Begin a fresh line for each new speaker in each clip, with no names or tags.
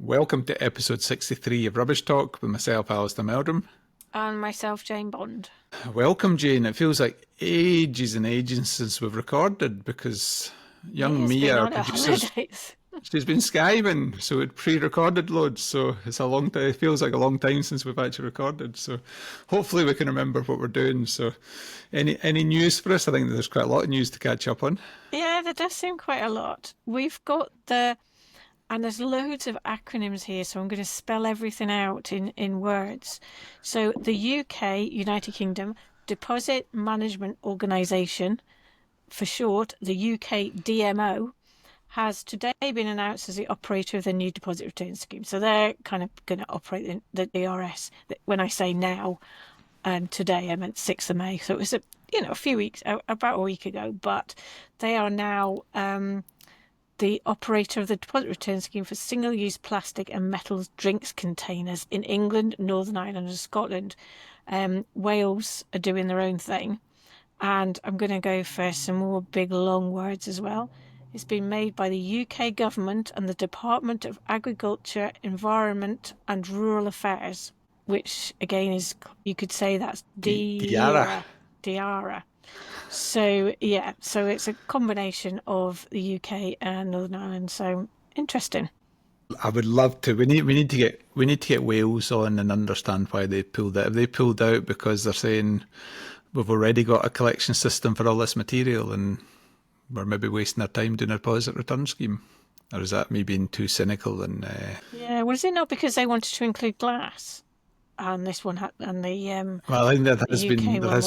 Welcome to episode 63 of Rubbish Talk with myself, Alistair Meldrum.
And myself, Jane Bond.
Welcome, Jane. It feels like ages and ages since we've recorded because young Mia, our producer, she's been skiving, so it pre-recorded loads. So it's a long time. It feels like a long time since we've actually recorded. So hopefully we can remember what we're doing. So any news for us? I think there's quite a lot of news to catch up on.
Yeah, there does seem quite a lot. We've got and there's loads of acronyms here, so I'm going to spell everything out in words. So the UK, United Kingdom, Deposit Management Organisation, for short, the UK DMO, has today been announced as the operator of the new deposit return scheme. So they're kind of going to operate the DRS. When I say now, today, I meant 6th of May. So it was a few weeks, about a week ago, but they are now the operator of the deposit return scheme for single-use plastic and metals drinks containers in England, Northern Ireland and Scotland. Wales are doing their own thing. And I'm going to go for some more big, long words as well. It's been made by the UK Government and the Department of Agriculture, Environment and Rural Affairs, which, again, is, you could say that's DIARA. So it's a combination of the UK and Northern Ireland. So interesting.
I would love to. We need to get Wales on and understand why they pulled out. Have they pulled out because they're saying we've already got a collection system for all this material and we're maybe wasting our time doing a deposit return scheme? Or is that me being too cynical? And
yeah, was it not because they wanted to include glass? And this one and the
well, I think there has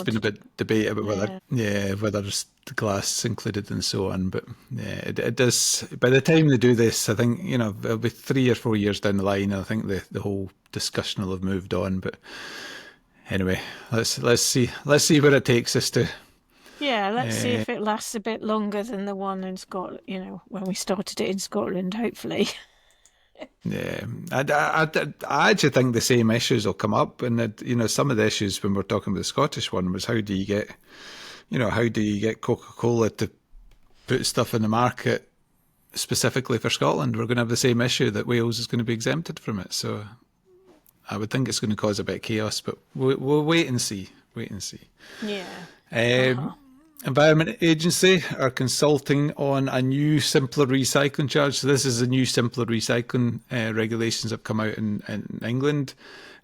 been a bit of debate about whether there's the glass included and so on. But yeah, it does. By the time they do this, I think it'll be 3 or 4 years down the line. I think the whole discussion will have moved on. But anyway, let's see where it takes us to.
Yeah, let's see if it lasts a bit longer than the one in Scotland. When we started it in Scotland, hopefully.
Yeah, I actually think the same issues will come up, and some of the issues when we're talking about the Scottish one was how do you get Coca-Cola to put stuff in the market specifically for Scotland? We're going to have the same issue that Wales is going to be exempted from it. So I would think it's going to cause a bit of chaos, but we'll wait and see.
Yeah.
Environment Agency are consulting on a new simpler recycling charge. So this is the new simpler recycling regulations that have come out in England.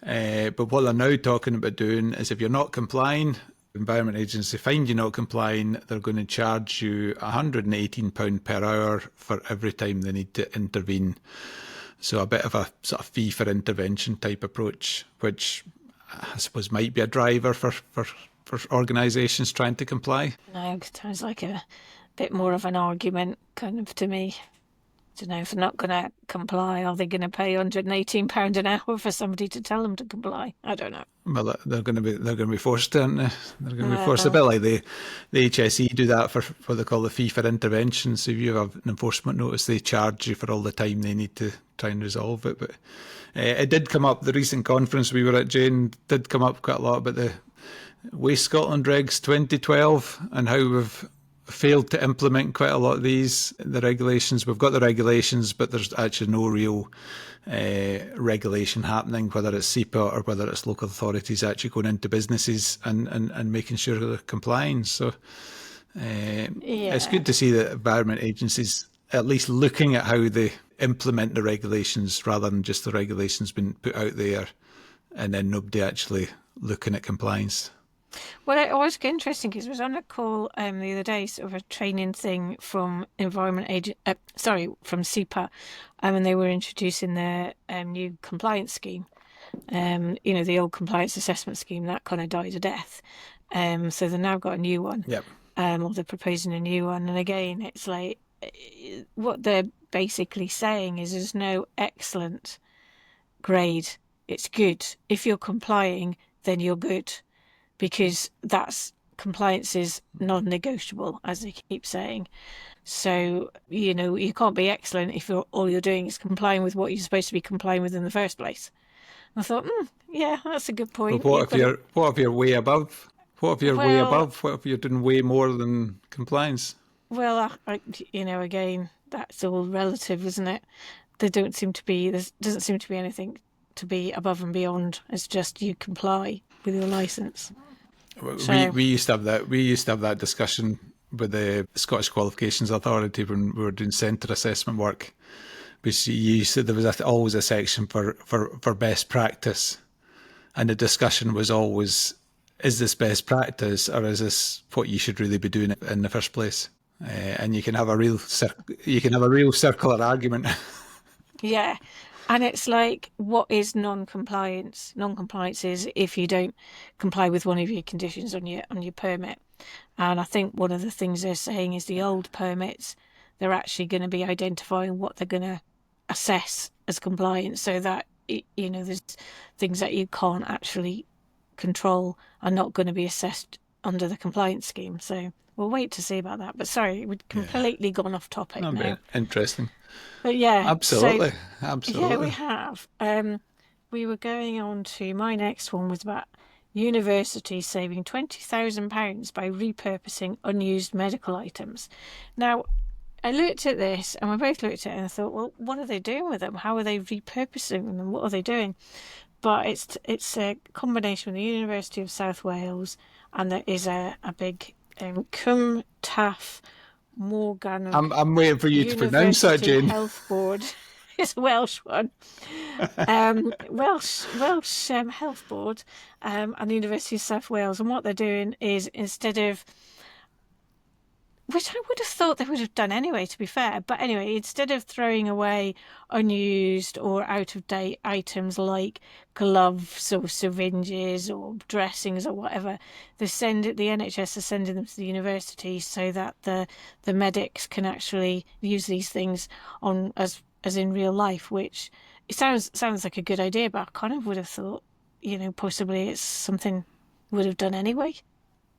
But what they're now talking about doing is if you're not complying, the Environment Agency find you not complying, they're going to charge you £118 per hour for every time they need to intervene. So a bit of a sort of fee for intervention type approach, which I suppose might be a driver for organisations trying to comply.
No, it sounds like a bit more of an argument kind of to me. I don't know, if they're not going to comply, are they going to pay £118 an hour for somebody to tell them to comply? I don't know.
Well, they're going to be forced to, aren't they? They're going to be forced a bit like the HSE do that for what they call the fee for intervention. So if you have an enforcement notice, they charge you for all the time they need to try and resolve it. But it did come up, the recent conference we were at, Jane, did come up quite a lot about the Waste Scotland Regs 2012 and how we've failed to implement quite a lot of the regulations. We've got the regulations, but there's actually no real regulation happening, whether it's SEPA or whether it's local authorities actually going into businesses and making sure they're complying. So it's good to see that environment agencies at least looking at how they implement the regulations rather than just the regulations being put out there and then nobody actually looking at compliance.
Well, it was interesting because I was on a call the other day, sort of a training thing from from SEPA, and they were introducing their new compliance scheme. The old compliance assessment scheme that kind of died a death. So they've now got a new one.
Yep.
Or they're proposing a new one, and again, it's like what they're basically saying is there's no excellent grade. It's good. If you're complying, then you're good. Because compliance is non-negotiable, as they keep saying. So, you can't be excellent if all you're doing is complying with what you're supposed to be complying with in the first place. And I thought, yeah, that's a good point.
But what if you're way above? What if you're doing way more than compliance?
Well, again, that's all relative, isn't it? there doesn't seem to be anything to be above and beyond. It's just you comply with your license. So,
We used to have that. We used to have that discussion with the Scottish Qualifications Authority when we were doing centre assessment work. Because there was always a section for best practice, and the discussion was always, is this best practice or is this what you should really be doing in the first place? And you can have a real circular argument.
yeah. And it's like, what is non-compliance? Non-compliance is if you don't comply with one of your conditions on your permit. And I think one of the things they're saying is the old permits, they're actually going to be identifying what they're going to assess as compliance, so that, there's things that you can't actually control are not going to be assessed under the compliance scheme. So we'll wait to see about that. But sorry, we've completely gone off topic now.
Interesting.
But yeah,
absolutely.
Yeah, we have. We were going on to my next one was about universities saving £20,000 by repurposing unused medical items. Now, I looked at this, and we both looked at it and I thought, well, what are they doing with them? How are they repurposing them, and what are they doing? But it's a combination with the University of South Wales, and there is a big Cwm Taf Morgan.
I'm waiting for you to pronounce that, Jane.
Health Board. It's a Welsh one. Welsh Health Board, and the University of South Wales. And what they're doing is, instead of, which I would have thought they would have done anyway, to be fair. But anyway, instead of throwing away unused or out-of-date items like gloves or syringes or dressings or whatever, the NHS are sending them to the university so that the medics can actually use these things on as in real life, which it sounds like a good idea, but I kind of would have thought, possibly it's something would have done anyway.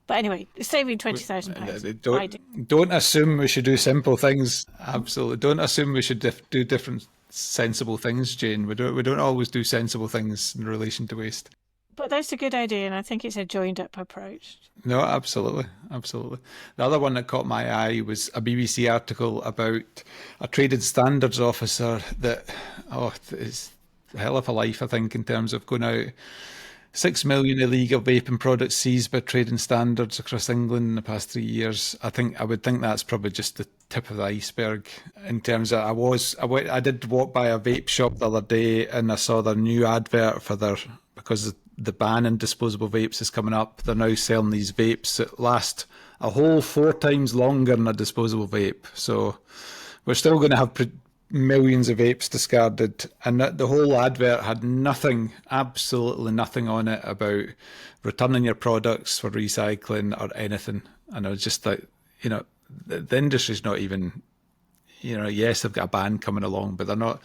But anyway, saving £20,000.
Don't assume we should do simple things. Absolutely, don't assume we should do different sensible things, Jane. We don't always do sensible things in relation to waste.
But that's a good idea, and I think it's a joined-up approach.
No, absolutely. The other one that caught my eye was a BBC article about a traded standards officer that, is a hell of a life, I think, in terms of going out. 6 million illegal vaping products seized by trading standards across England in the past 3 years. I would think that's probably just the tip of the iceberg. In terms of, I did walk by a vape shop the other day, and I saw their new advert because the ban on disposable vapes is coming up. They're now selling these vapes that last a whole 4 times longer than a disposable vape. So we're still going to have millions of vapes discarded, and the whole advert had absolutely nothing on it about returning your products for recycling or anything. And I was just like, the industry's not even, yes, they've got a ban coming along, but they're not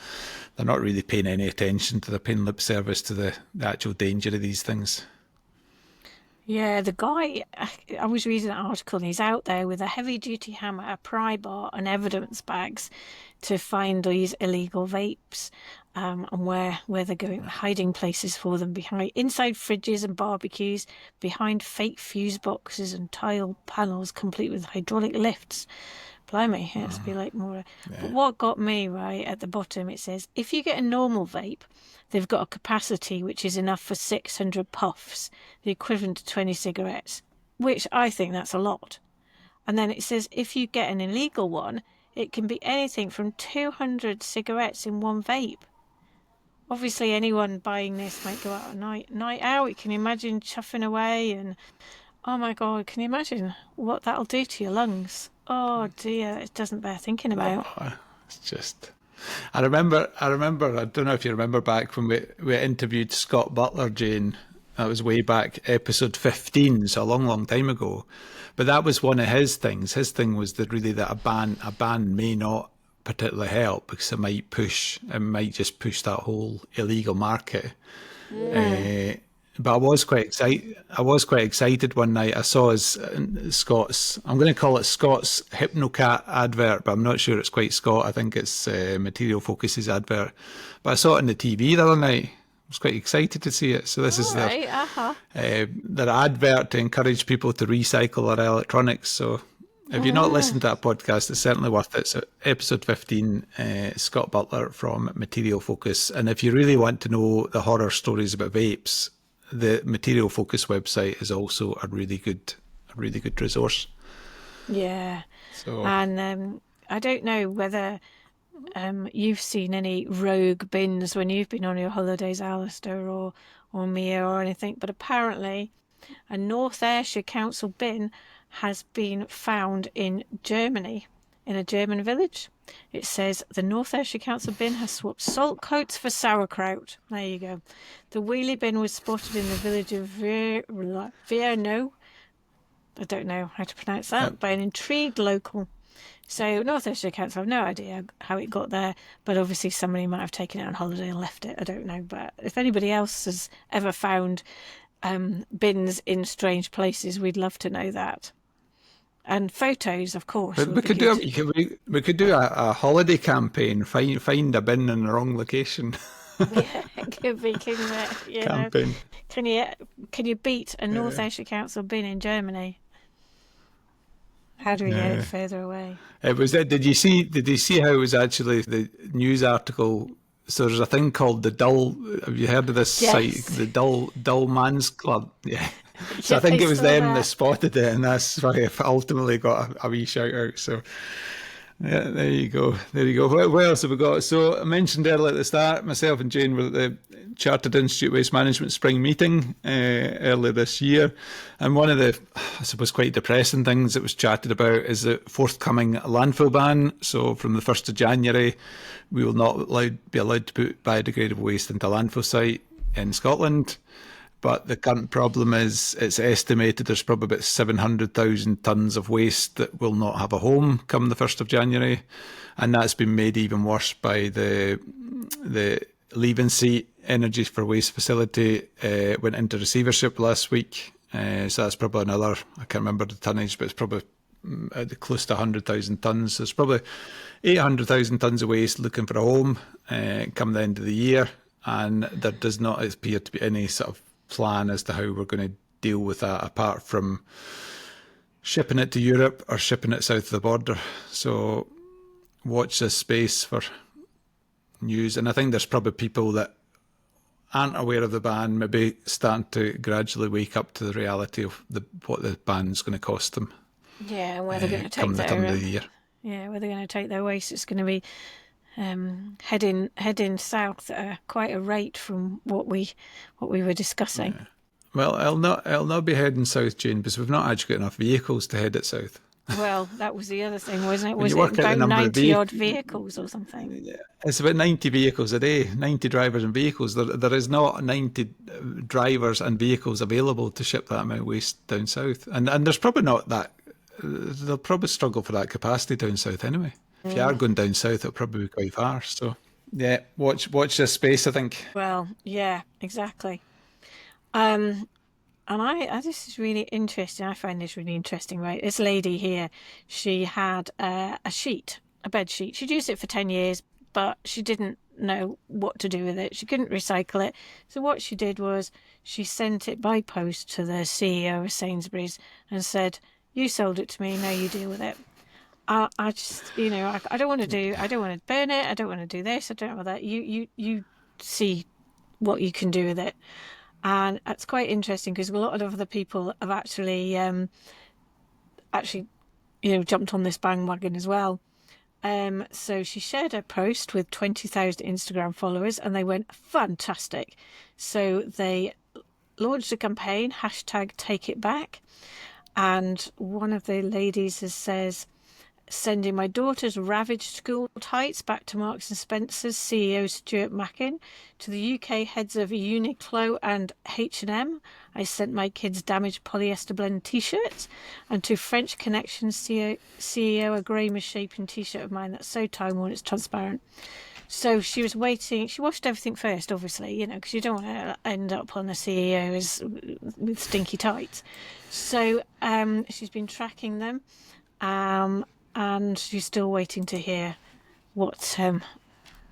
really paying any attention to the paying lip service to the actual danger of these things.
Yeah, the guy, I was reading an article, and he's out there with a heavy-duty hammer, a pry bar, and evidence bags to find these illegal vapes, and where they're going, hiding places for them inside fridges and barbecues, behind fake fuse boxes and tile panels complete with hydraulic lifts. Blimey, it's be like more. Yeah. But what got me, right, at the bottom, it says, if you get a normal vape, they've got a capacity which is enough for 600 puffs, the equivalent to 20 cigarettes, which I think that's a lot. And then it says, if you get an illegal one, it can be anything from 200 cigarettes in one vape. Obviously, anyone buying this might go out at night out. You can imagine chuffing away, and oh my God, can you imagine what that'll do to your lungs? Oh dear, it doesn't bear thinking about.
It's just... I remember, I don't know if you remember back when we interviewed Scott Butler, Jane. That was way back, episode 15, so a long, long time ago. But that was one of his things. His thing was that a ban may not particularly help, because it might just push that whole illegal market. But I was quite excited one night. I saw Scott's, I'm going to call it Scott's HypnoCat advert, but I'm not sure it's quite Scott. I think it's Material Focus's advert. But I saw it on the TV the other night. I was quite excited to see it. So this is their advert to encourage people to recycle their electronics. So If you're not listening to that podcast, it's certainly worth it. So episode 15, Scott Butler from Material Focus. And if you really want to know the horror stories about vapes, the Material Focus website is also a really good resource.
Yeah.
So,
And I don't know whether you've seen any rogue bins when you've been on your holidays, Alistair or Mia or anything, but apparently a North Ayrshire Council bin has been found in Germany, in a German village. It says the North Ayrshire Council bin has swapped salt coats for sauerkraut. There you go. The wheelie bin was spotted in the village of Vierno. I don't know how to pronounce that, by an intrigued local. So North Ayrshire Council, I have no idea how it got there, but obviously somebody might have taken it on holiday and left it. I don't know. But if anybody else has ever found bins in strange places, we'd love to know that. And photos, of course.
but we could do a holiday campaign. Find a bin in the wrong location.
Yeah, it could be, couldn't it? You know,
Campaign.
can you beat a North Ayrshire Council bin in Germany? How do we get it further away?
It was. Did you see how it was actually the news article? So there's a thing called the Dull. Have you heard of this site? The Dull Man's Club. Yeah. So I think it was them that spotted it, and that's why it ultimately got a wee shout out. So yeah, there you go. What else have we got? So I mentioned earlier at the start, myself and Jane were at the Chartered Institute Waste Management Spring meeting earlier this year, and one of the, I suppose, quite depressing things that was chatted about is the forthcoming landfill ban. So from the 1st of January, we will not be allowed to put biodegradable waste into a landfill site in Scotland. But the current problem is it's estimated there's probably about 700,000 tonnes of waste that will not have a home come the 1st of January. And that's been made even worse by the Leaving Seat Energy for Waste facility went into receivership last week. So that's probably another, I can't remember the tonnage, but it's probably close to 100,000 tonnes. So it's probably 800,000 tonnes of waste looking for a home come the end of the year. And there does not appear to be any sort of plan as to how we're going to deal with that apart from shipping it to Europe or shipping it south of the border. So watch this space for news. And I think there's probably people that aren't aware of the ban maybe starting to gradually wake up to the reality of what the ban's going to cost them.
Yeah, and where they're going to take their
year.
Yeah, where they're going to take their waste. It's going to be heading south at quite a rate from what we were discussing.
Yeah. Well, it'll not be heading south, Jane, because we've not actually got enough vehicles to head it south.
Well, that was the other thing, wasn't it? Was it about 90 odd vehicles or something?
Yeah, it's about 90 vehicles a day, 90 drivers and vehicles. There is not 90 drivers and vehicles available to ship that amount of waste down south. And there's probably not that. They'll probably struggle for that capacity down south anyway. If you are going down south, it'll probably be quite far. So, yeah, watch this space, I think.
Well, yeah, exactly. And this is really interesting. I find this really interesting, right? This lady here, she had a bed sheet. She'd used it for 10 years, but she didn't know what to do with it. She couldn't recycle it. So what she did was she sent it by post to the CEO of Sainsbury's and said, "You sold it to me, now you deal with it." I just, I don't want to burn it. I don't want to do this. I don't want that. You see what you can do with it. And it's quite interesting because a lot of other people have actually jumped on this bandwagon as well. So she shared a post with 20,000 Instagram followers and they went fantastic. So they launched a campaign, #TakeItBack. And one of the ladies says, "Sending my daughter's ravaged school tights back to Marks and Spencer's CEO Stuart Mackin, to the UK heads of Uniqlo and H&M. I sent my kids damaged polyester blend t-shirts, and to French Connections CEO a grey misshapen t-shirt of mine that's so time-worn it's transparent." So she was waiting. She washed everything first, obviously, because you don't want to end up on the CEO with stinky tights. So she's been tracking them. And she's still waiting to hear what's going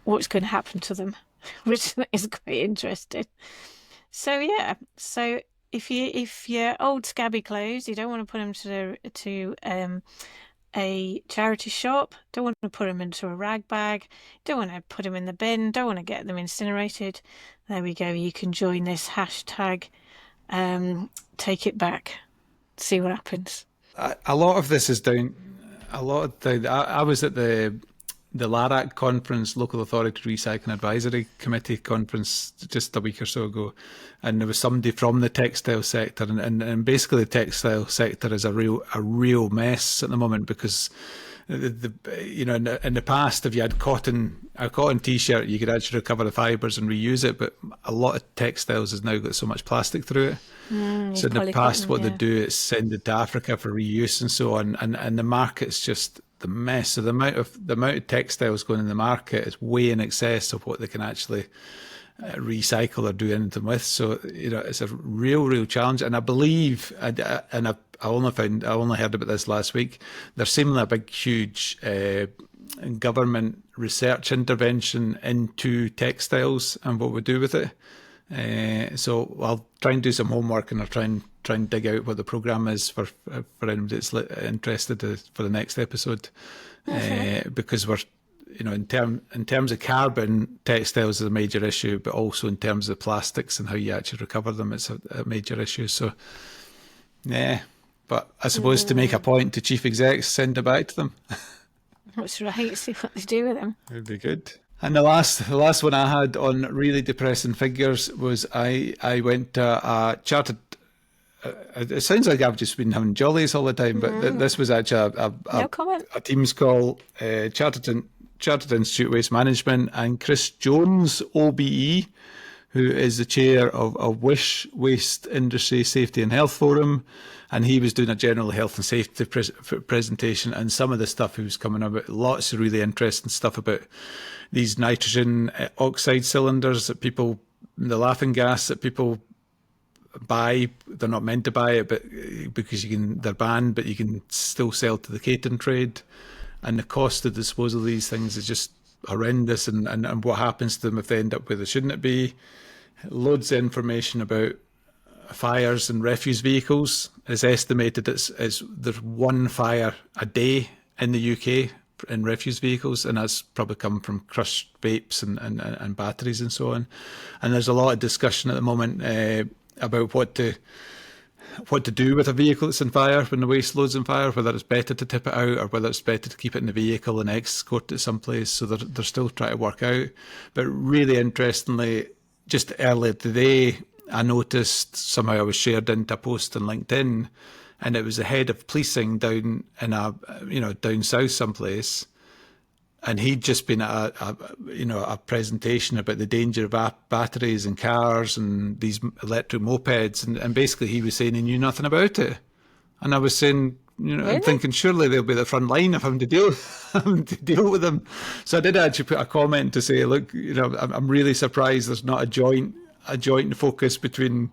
to happen to them, which is quite interesting. So yeah, if you're old scabby clothes, you don't want to put them to a charity shop, don't want to put them into a rag bag, don't want to put them in the bin, don't want to get them incinerated, there we go. You can join this hashtag, take it back, see what happens.
A lot of this is down. A lot of I was at the LARAC conference, Local Authority Recycling Advisory Committee conference, just a week or so ago, and there was somebody from the textile sector, and basically the textile sector is a real mess at the moment, because you know, in the past, if you had a cotton t-shirt, you could actually recover the fibres and reuse it, but a lot of textiles has now got so much plastic through it. So in the past, what they do is send it to Africa for reuse and so on, and the market's just the mess. So the amount of textiles going in the market is way in excess of what they can actually recycle or do anything with. So, you know, it's a real challenge. And I believe, I only heard about this last week, there's seemingly a big, huge government research intervention into textiles and what we do with it. So I'll try and do some homework, and I'll try and dig out what the programme is for anybody that's interested for the next episode. Because we're, you know, in terms of carbon, textiles is a major issue, but also in terms of plastics and how you actually recover them, it's a major issue. So, yeah. But I suppose to make a point to chief execs, send it back to them.
That's right. See what they do with them.
It'd be good. And the last one I had on really depressing figures was I went to a chartered. It sounds like I've just been having jollies all the time, but this was actually a Teams call. Chartered Institute Waste Management, and Chris Jones, OBE, who is the chair of WISH, Waste Industry Safety and Health Forum, and he was doing a general health and safety presentation, and some of the stuff he was coming about, lots of really interesting stuff about these nitrogen oxide cylinders that people, the laughing gas that people buy. They're not meant to buy it, but because they're banned, but you can still sell to the catering trade. And the cost of disposal of these things is just horrendous, and what happens to them if they end up where they shouldn't be. Loads of information about fires and refuse vehicles. It's estimated there's one fire a day in the UK in refuse vehicles, and that's probably come from crushed vapes and batteries and so on. And there's a lot of discussion at the moment about what to do with a vehicle that's on fire when the waste load's on fire, whether it's better to tip it out or whether it's better to keep it in the vehicle and escort it someplace. So they're still trying to work out. But really interestingly, just earlier today, I noticed somehow I was shared into a post on LinkedIn, and it was the head of policing down south someplace. And he'd just been at a presentation about the danger of batteries and cars and these electric mopeds, and basically he was saying he knew nothing about it. And I was saying, really? I'm thinking surely they'll be the front line of having to deal with them. So I did actually put a comment to say, look, I'm really surprised there's not a joint focus between.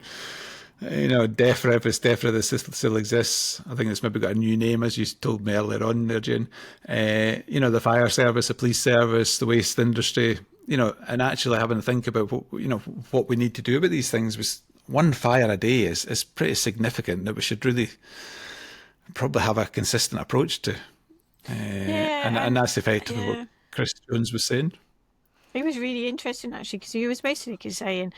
DEFRA still exists. I think it's maybe got a new name, as you told me earlier on there, Jane. The fire service, the police service, the waste industry, and actually having to think about what we need to do about these things. Was one fire a day is pretty significant that we should really probably have a consistent approach to. And that's effectively what Chris Jones was saying.
It was really interesting, actually, because he was basically saying,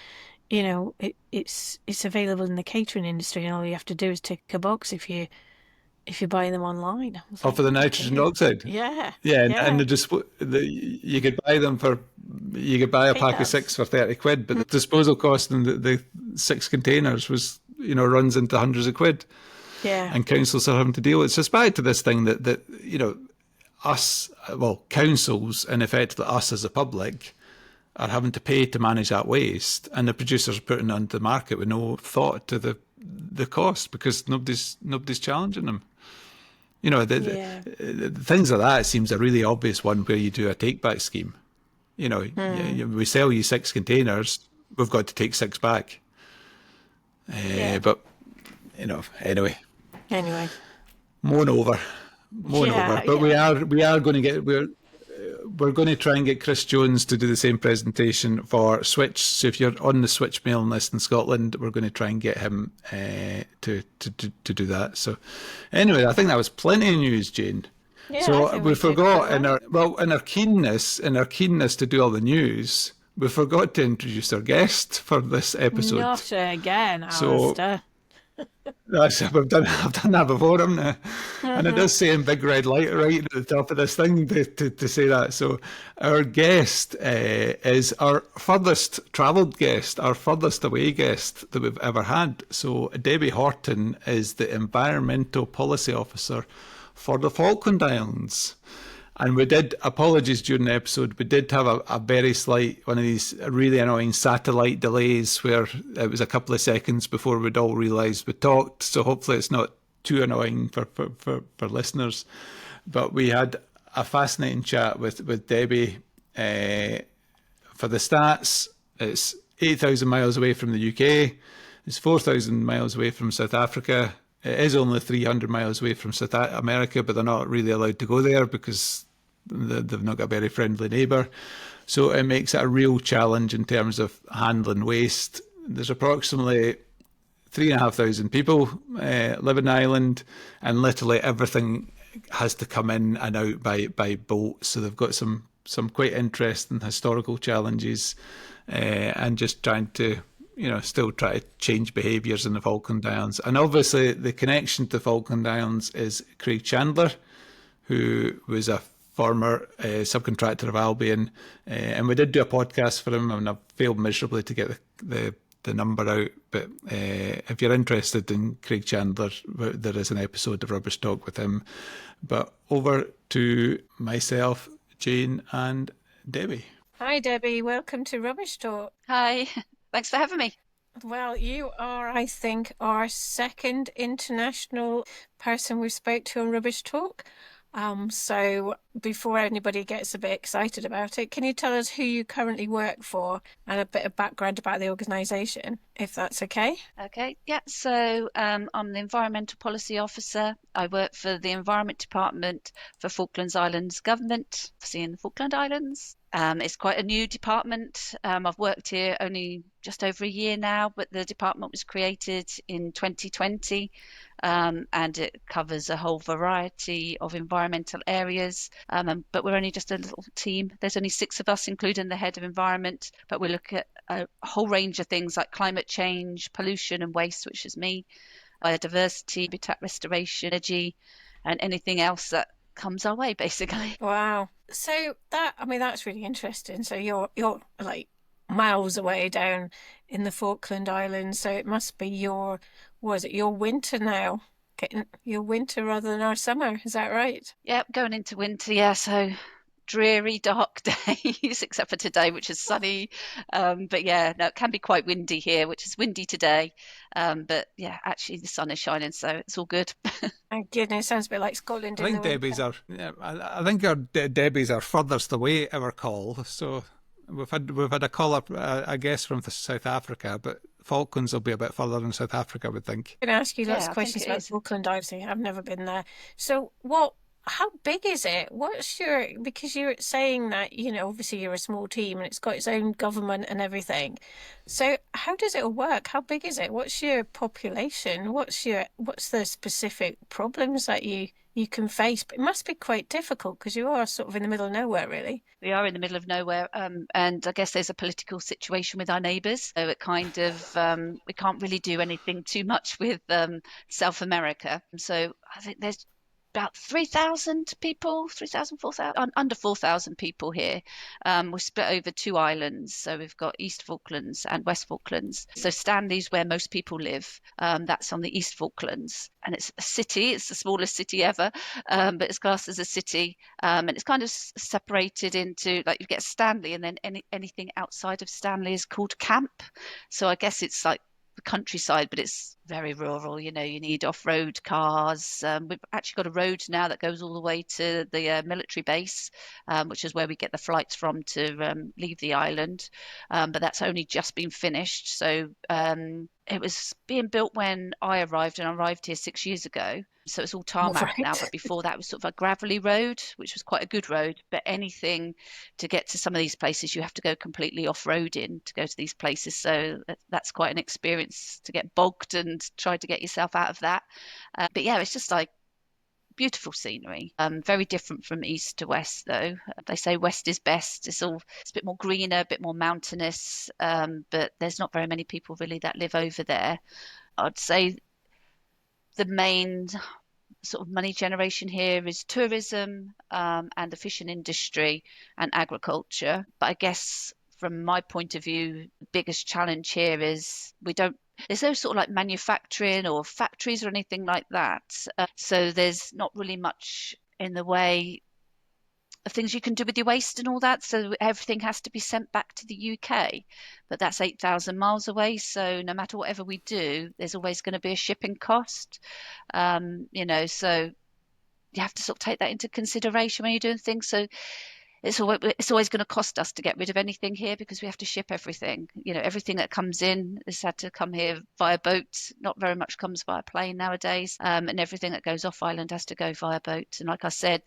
it's available in the catering industry, and all you have to do is tick a box if you buy them online.
For the nitrogen oxide.
Yeah.
And you could buy them a pack of 6 for 30 quid, but the disposal cost in the 6 containers was runs into hundreds of quid.
Yeah.
And councils are having to deal with it. So it's back to this thing that councils, and effectively us as a public, are having to pay to manage that waste, and the producers are putting it onto the market with no thought to the cost, because nobody's challenging them. The things like that, it seems a really obvious one where you do a take-back scheme. We sell you 6 containers, we've got to take 6 back. But, anyway. Moan over. But we are going to get... We're going to try and get Chris Jones to do the same presentation for Switch. So if you're on the Switch mailing list in Scotland, we're going to try and get him to do that. So anyway, I think that was plenty of news, Jane.
Yeah, I
So
think
we
we did quite
forgot
well.
in our keenness to do all the news, we forgot to introduce our guest for this episode.
Not again,
So
Alistair.
I've done that before, haven't I? And it does say in big red light right at the top of this thing to say that. So our guest is our furthest travelled guest, our furthest away guest that we've ever had. So Debbie Horton is the Environmental Policy Officer for the Falkland Islands. And we did, apologies during the episode, we did have a very slight, one of these really annoying satellite delays where it was a couple of seconds before we'd all realised we talked. So hopefully it's not too annoying for listeners. But we had a fascinating chat with Debbie. For the stats, it's 8,000 miles away from the UK. It's 4,000 miles away from South Africa. It is only 300 miles away from South America, but they're not really allowed to go there because they've not got a very friendly neighbour. So it makes it a real challenge in terms of handling waste. There's approximately 3,500 people live in the island, and literally everything has to come in and out by boat. So they've got some quite interesting historical challenges, and just trying to, still try to change behaviours in the Falkland Islands. And obviously the connection to the Falkland Islands is Craig Chandler, who was a former subcontractor of Albion, and we did do a podcast for him, and I failed miserably to get the number out. But if you're interested in Craig Chandler, there is an episode of Rubbish Talk with him. But over to myself, Jane, and Debbie.
Hi, Debbie. Welcome to Rubbish Talk.
Hi, thanks for having me.
Well, you are, I think, our second international person we spoke to on Rubbish Talk. So before anybody gets a bit excited about it, can you tell us who you currently work for and a bit of background about the organisation, if that's okay?
Okay, yeah, so I'm the Environmental Policy Officer. I work for the Environment Department for Falkland Islands Government, in the Falkland Islands. It's quite a new department. I've worked here only just over a year now, but the department was created in 2020, and it covers a whole variety of environmental areas. But we're only just a little team. There's only 6 of us, including the head of environment, but we look at a whole range of things like climate change, pollution and waste, which is me, biodiversity, habitat restoration, energy, and anything else that comes our way, basically.
Wow. So that's really interesting. So you're like miles away down in the Falkland Islands. So it must be your winter now? Getting your winter rather than our summer. Is that right?
Yep, going into winter, yeah. So dreary, dark days, except for today, which is sunny. But yeah, no, it can be quite windy here, which is windy today. But yeah, actually the sun is shining, so it's all good.
Thank goodness, sounds a bit like Scotland.
I think Debbie's our furthest away ever call. So we've had a call up, a guest from South Africa, but Falklands will be a bit further than South Africa, I would think.
I'm going to ask you lots of questions about Falkland Islands. I've never been there. So how big is it? Because you're saying that, obviously you're a small team and it's got its own government and everything. So how does it all work? How big is it? What's your population? What's the specific problems that you can face? But it must be quite difficult because you are sort of in the middle of nowhere, really.
We are in the middle of nowhere, and I guess there's a political situation with our neighbours. So it kind of, we can't really do anything too much with South America. So I think there's about 3,000 people, 3,000, 4,000, under 4,000 people here. We're split over 2 islands. So we've got East Falklands and West Falklands. So Stanley's where most people live. That's on the East Falklands. And it's a city. It's the smallest city ever, but it's classed as a city. And it's kind of separated into, like, you get Stanley, and then anything outside of Stanley is called camp. So I guess it's like the countryside, but it's very rural. You need off-road cars. We've actually got a road now that goes all the way to the military base, which is where we get the flights from to leave the island, but that's only just been finished. So it was being built when I arrived, and I arrived here 6 years ago. So it's all tarmac now, but before that it was sort of a gravelly road, which was quite a good road. But anything to get to some of these places, you have to go completely off-roading to go to these places. So that's quite an experience to get bogged and try to get yourself out of that. But yeah, it's just like beautiful scenery. Very different from east to west, though. They say west is best. It's a bit more greener, a bit more mountainous, but there's not very many people really that live over there. I'd say the main sort of money generation here is tourism, and the fishing industry and agriculture. But I guess from my point of view, the biggest challenge here is there's no sort of like manufacturing or factories or anything like that. So there's not really much in the way of things you can do with your waste and all that. So everything has to be sent back to the UK, but that's 8,000 miles away. So no matter whatever we do, there's always going to be a shipping cost. So you have to sort of take that into consideration when you're doing things. So it's always going to cost us to get rid of anything here because we have to ship everything. Everything that comes in has had to come here via boat. Not very much comes via plane nowadays, and everything that goes off island has to go via boat. And like I said,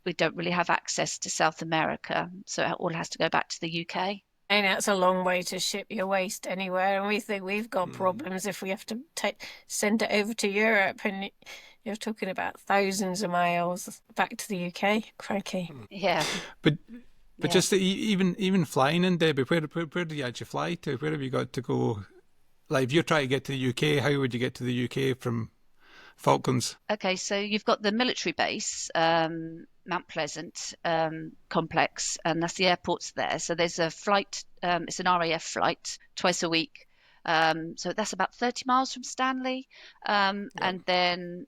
we don't really have access to South America, so it all has to go back to the UK.
And that's a long way to ship your waste anywhere, and we think we've got problems if we have to send it over to Europe, and you're talking about thousands of miles back to the UK. Crikey.
Yeah.
But just even flying in, Debbie, where do you actually fly to? Where have you got to go? Like, if you're trying to get to the UK, how would you get to the UK from Falklands?
Okay, so you've got the military base, Mount Pleasant complex, and that's the airport's there. So there's a flight, it's an RAF flight twice a week. So that's about 30 miles from Stanley. And then,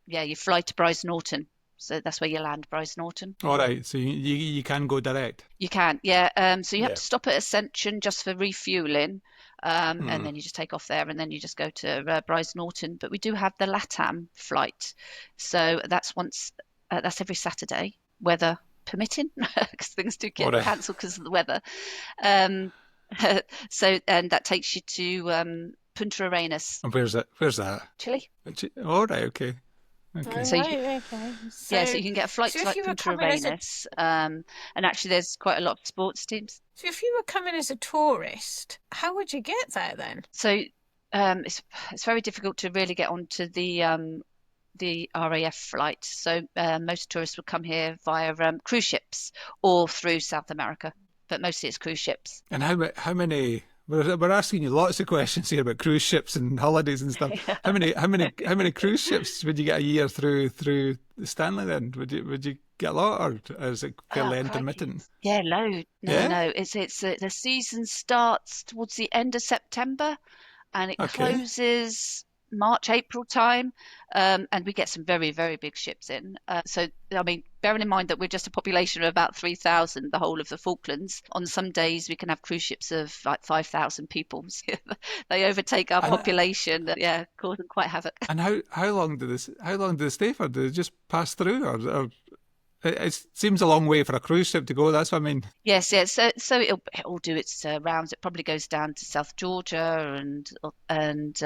you fly to Bryce Norton. So that's where you land, Bryce Norton.
All right, so you can go direct?
You can, yeah. So you have to stop at Ascension just for refueling. And then you just take off there and then you just go to Bryce Norton. But we do have the LATAM flight. So that's every Saturday, weather permitting, because things do get cancelled because of the weather. And that takes you to Punta Arenas.
And where's that?
Chile.
All right, okay. Okay.
So you can get a flight to like Punta Arenas, and actually there's quite a lot of sports teams.
So if you were coming as a tourist, how would you get there then?
So it's very difficult to really get onto the RAF flight. So most tourists would come here via cruise ships or through South America, but mostly it's cruise ships.
And how many? We're asking you lots of questions here about cruise ships and holidays and stuff. Yeah. How many cruise ships would you get a year through Stanley then? Would you get a lot, or is it fairly intermittent?
Yeah, loads. No. It's the season starts towards the end of September, and it closes March, April time, and we get some very, very big ships in. So, I mean, bearing in mind that we're just a population of about 3,000, the whole of the Falklands, on some days we can have cruise ships of like 5,000 people. They overtake our population, causing quite havoc.
And how long do they stay for? Do they just pass through, or it seems a long way for a cruise ship to go? That's what I mean.
Yes. So it'll do its rounds. It probably goes down to South Georgia and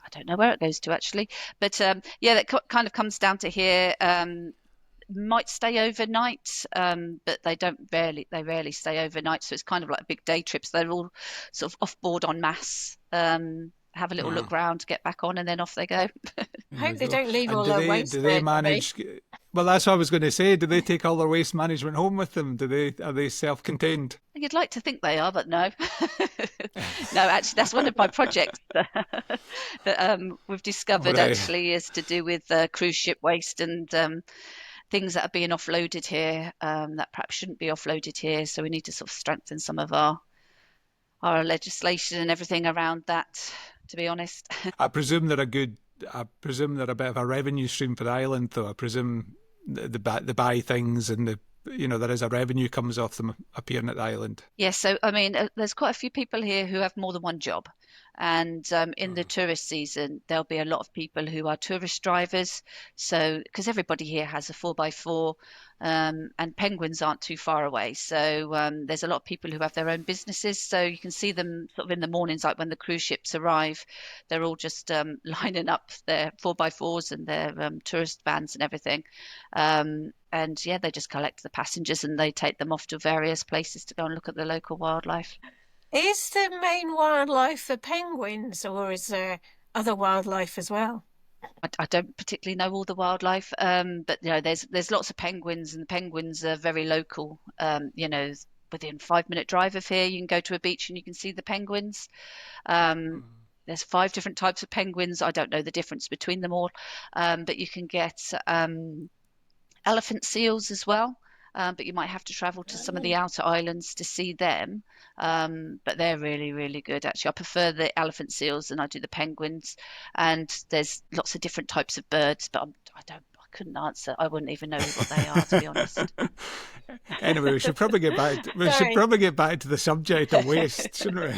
I don't know where it goes to actually, but that kind of comes down to here. Might stay overnight, but they rarely stay overnight. So it's kind of like big day trips. They're all sort of off board en masse, have a little look round, get back on, and then off they go.
I hope they don't leave all their waste.
Do they manage? Well, that's what I was going to say. Do they take all their waste management home with them? Are they self-contained?
You'd like to think they are, but no. No, actually, that's one of my projects that we've discovered actually is to do with cruise ship waste and things that are being offloaded here that perhaps shouldn't be offloaded here. So we need to sort of strengthen some of our legislation and everything around that, to be honest.
I presume they're a bit of a revenue stream for the island, though. I presume they buy things and there is a revenue comes off them appearing at the island.
Yes, so I mean, there's quite a few people here who have more than one job. And in the tourist season, there'll be a lot of people who are tourist drivers. So, because everybody here has a 4x4, and Penguins aren't too far away. So there's a lot of people who have their own businesses. So you can see them sort of in the mornings, like when the cruise ships arrive, they're all just lining up their 4x4s and their tourist vans and everything. They just collect the passengers and they take them off to various places to go and look at the local wildlife.
Is the main wildlife the penguins, or is there other wildlife as well?
I don't particularly know all the wildlife, but there's lots of penguins, and the penguins are very local. Within 5-minute drive of here, you can go to a beach and you can see the penguins. Um, there's 5 different types of penguins. I don't know the difference between them all, but you can get elephant seals as well. But you might have to travel to some of the outer islands to see them. But they're really, really good. Actually, I prefer the elephant seals than I do the penguins. And there's lots of different types of birds, but I couldn't answer. I wouldn't even know what they are, to be honest.
Anyway, we should probably get back. To the subject of waste, shouldn't we?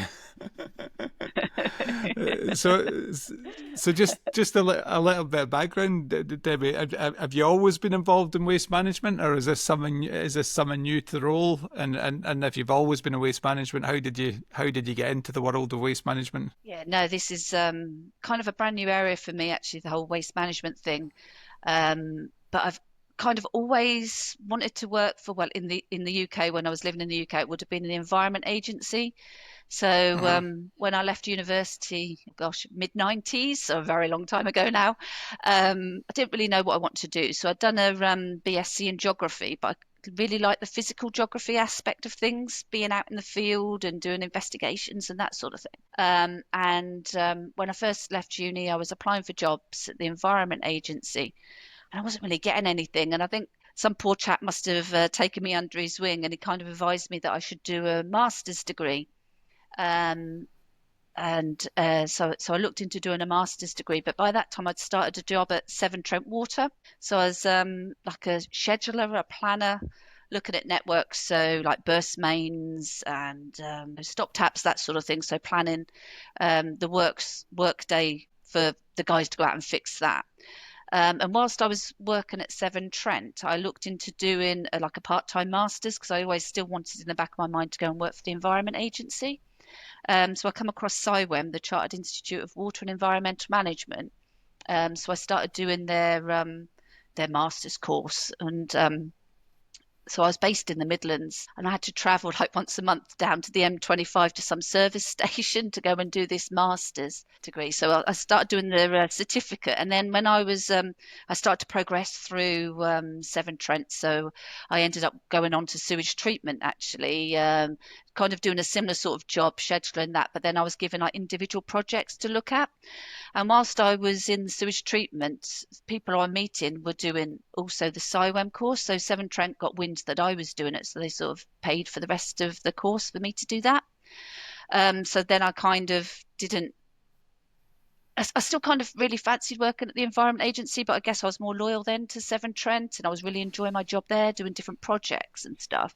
So just a little bit of background, Debbie. Have you always been involved in waste management, or is this something new to the role? And if you've always been in waste management, how did you get into the world of waste management?
Yeah, no, this is kind of a brand new area for me, actually, the whole waste management thing. But I've kind of always wanted to work for, well, in the UK. When I was living in the UK, it would have been an environment agency. So when I left university, gosh, mid-90s, so a very long time ago now, I didn't really know what I wanted to do. So I'd done a BSc in geography, but I really like the physical geography aspect of things, being out in the field and doing investigations and that sort of thing. When I first left uni, I was applying for jobs at the environment agency, and I wasn't really getting anything. And I think some poor chap must have taken me under his wing, and he kind of advised me that I should do a master's degree. So I looked into doing a master's degree, but by that time I'd started a job at Severn Trent Water. So I was like a scheduler, a planner, looking at networks, so like burst mains and stop taps, that sort of thing. So planning the work day for the guys to go out and fix that. And whilst I was working at Severn Trent, I looked into doing like a part-time master's, because I always still wanted in the back of my mind to go and work for the Environment Agency. So I come across CIWEM, the Chartered Institute of Water and Environmental Management. So I started doing their master's course, and so I was based in the Midlands, and I had to travel like once a month down to the M25 to some service station to go and do this master's degree. So I started doing the certificate, and then when I started to progress through Severn Trent. So I ended up going on to sewage treatment, actually, kind of doing a similar sort of job, scheduling that. But then I was given like individual projects to look at. And whilst I was in the sewage treatment, people I'm meeting were doing also the CIWEM course. So Severn Trent got wind that I was doing it, so they sort of paid for the rest of the course for me to do that. So then I kind of didn't. I still kind of really fancied working at the Environment Agency, but I guess I was more loyal then to Severn Trent, and I was really enjoying my job there, doing different projects and stuff.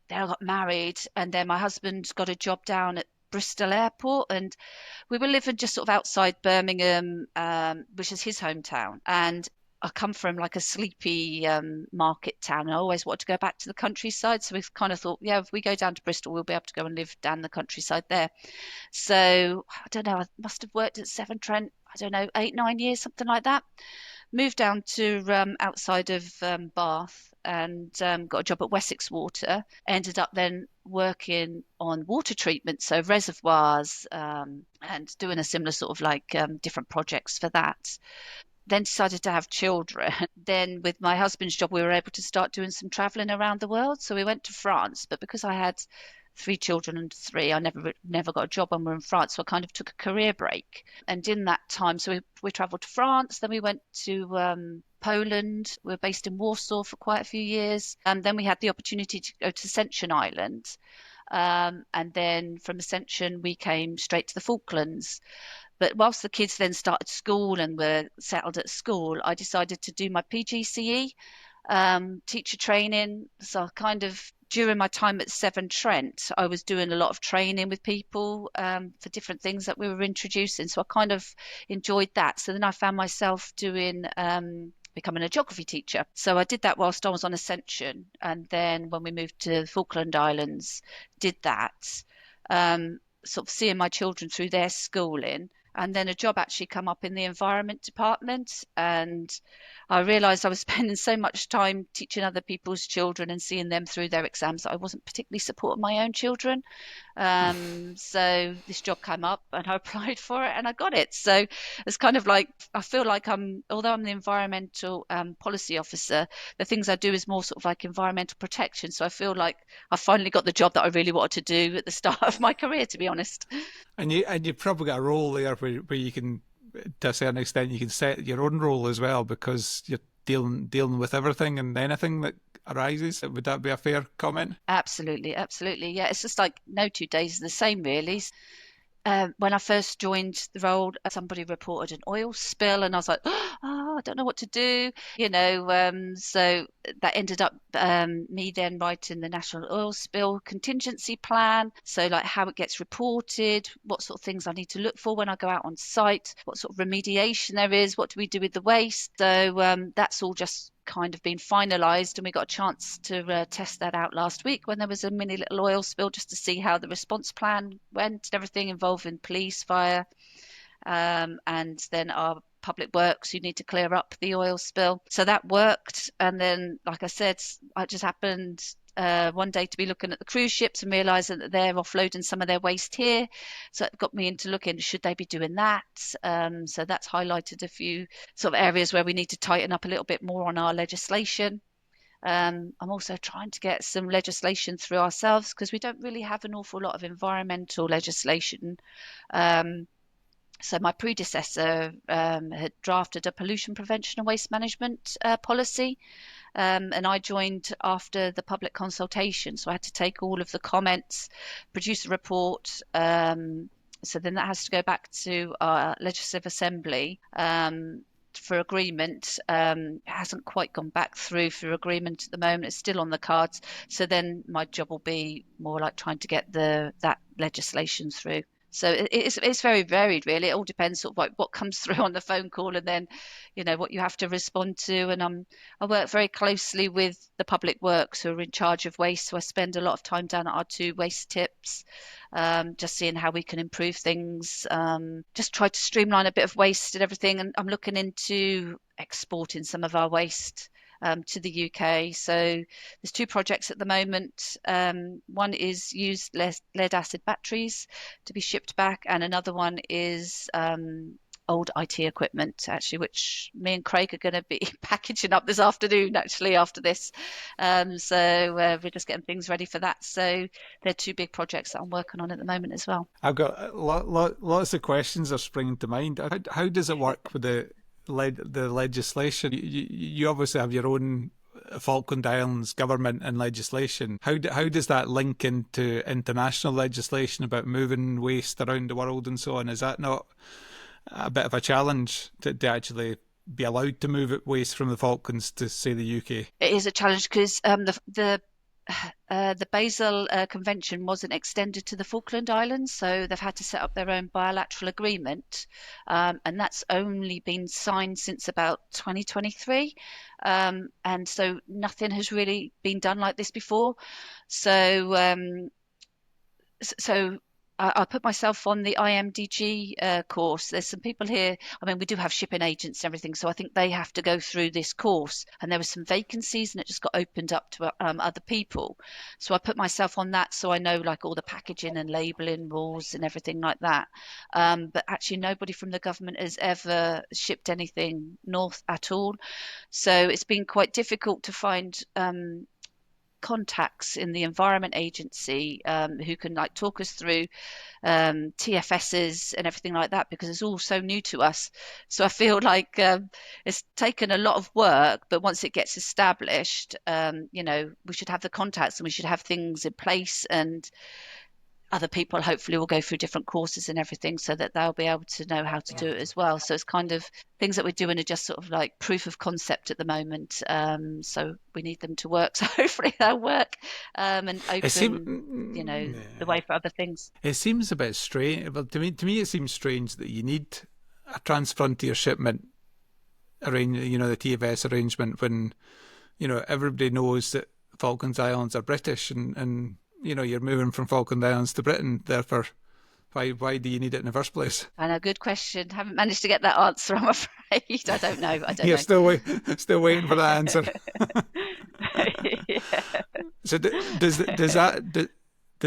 Then I got married, and then my husband got a job down at Bristol Airport, and we were living just sort of outside Birmingham, which is his hometown. And I come from like a sleepy market town, and I always wanted to go back to the countryside. So we kind of thought, yeah, if we go down to Bristol, we'll be able to go and live down the countryside there. So I don't know, I must have worked at Severn Trent, I don't know, 8-9 years, something like that. Moved down to outside of Bath, and got a job at Wessex Water. Ended up then working on water treatment, so reservoirs, and doing a similar sort of like different projects for that. Then decided to have children. Then with my husband's job, we were able to start doing some traveling around the world. So we went to France, but because I had 3 children under 3, I never got a job when we were in France. So I kind of took a career break. And in that time, so we traveled to France, then we went to Poland. We were based in Warsaw for quite a few years. And then we had the opportunity to go to Ascension Island. And then from Ascension, we came straight to the Falklands. But whilst the kids then started school and were settled at school, I decided to do my PGCE, teacher training. So kind of during my time at Severn Trent, I was doing a lot of training with people for different things that we were introducing. So I kind of enjoyed that. So then I found myself doing becoming a geography teacher. So I did that whilst I was on Ascension. And then when we moved to the Falkland Islands, did that, sort of seeing my children through their schooling. And then a job actually come up in the environment department, and I realised I was spending so much time teaching other people's children and seeing them through their exams that I wasn't particularly supporting my own children. So this job came up and I applied for it and I got it. So it's kind of like, I feel like although I'm the environmental policy officer, the things I do is more sort of like environmental protection. So I feel like I finally got the job that I really wanted to do at the start of my career, to be honest.
And you've probably got a role there where you can, to a certain extent, you can set your own role as well, because you're dealing with everything and anything that arises. Would that be a fair comment?
Absolutely, absolutely. Yeah, it's just like no 2 days are the same, really. When I first joined the role, somebody reported an oil spill, and I was like, oh, I don't know what to do, so that ended up me then writing the National Oil Spill Contingency Plan. So like how it gets reported, what sort of things I need to look for when I go out on site, what sort of remediation there is, what do we do with the waste. So that's all just kind of been finalised, and we got a chance to test that out last week when there was a mini little oil spill, just to see how the response plan went and everything, involving police, fire, and then our public works who need to clear up the oil spill. So that worked. And then, like I said, it just happened one day to be looking at the cruise ships and realising that they're offloading some of their waste here. So it got me into looking, should they be doing that? So that's highlighted a few sort of areas where we need to tighten up a little bit more on our legislation. I'm also trying to get some legislation through ourselves, because we don't really have an awful lot of environmental legislation. So my predecessor had drafted a pollution prevention and waste management policy. And I joined after the public consultation. So I had to take all of the comments, produce a report. So then that has to go back to our Legislative Assembly for agreement. It hasn't quite gone back through for agreement at the moment. It's still on the cards. So then my job will be more like trying to get that legislation through. So it's very varied, really. It all depends sort of like what comes through on the phone call, and then, what you have to respond to. And I work very closely with the public works who are in charge of waste. So I spend a lot of time down at our 2 waste tips, just seeing how we can improve things, just try to streamline a bit of waste and everything. And I'm looking into exporting some of our waste to the UK. So there's 2 projects at the moment. One is used lead acid batteries to be shipped back, and another one is old IT equipment, actually, which me and Craig are going to be packaging up this afternoon, actually, after this. So we're just getting things ready for that. So they're 2 big projects that I'm working on at the moment as well.
I've got lots of questions are springing to mind. How does it work with the legislation? You obviously have your own Falkland Islands Government and legislation. How does that link into international legislation about moving waste around the world and so on? Is that not a bit of a challenge to actually be allowed to move waste from the Falklands to, say, the UK?
It is a challenge because the Basel Convention wasn't extended to the Falkland Islands, so they've had to set up their own bilateral agreement, and that's only been signed since about 2023, and so nothing has really been done like this before. So I put myself on the IMDG course. There's some people here. I mean, we do have shipping agents and everything, so I think they have to go through this course. And there were some vacancies, and it just got opened up to other people. So I put myself on that, so I know like all the packaging and labelling rules and everything like that. But actually, nobody from the government has ever shipped anything north at all. So it's been quite difficult to find contacts in the Environment Agency who can like talk us through TFSs and everything like that, because it's all so new to us. So I feel like it's taken a lot of work, but once it gets established, we should have the contacts and we should have things in place, and other people hopefully will go through different courses and everything so that they'll be able to know how to do it as well. So it's kind of things that we're doing are just sort of like proof of concept at the moment. So we need them to work. So hopefully they'll work and open, the way for other things.
It seems a bit strange. Well, to me, it seems strange that you need a transfrontier shipment the TFS arrangement when, everybody knows that Falklands Islands are British and you're moving from Falkland Islands to Britain. Therefore, Why do you need it in the first place?
I know, good question. Haven't managed to get that answer, I'm afraid. I don't know.
You're still waiting for the answer.
Yeah.
So does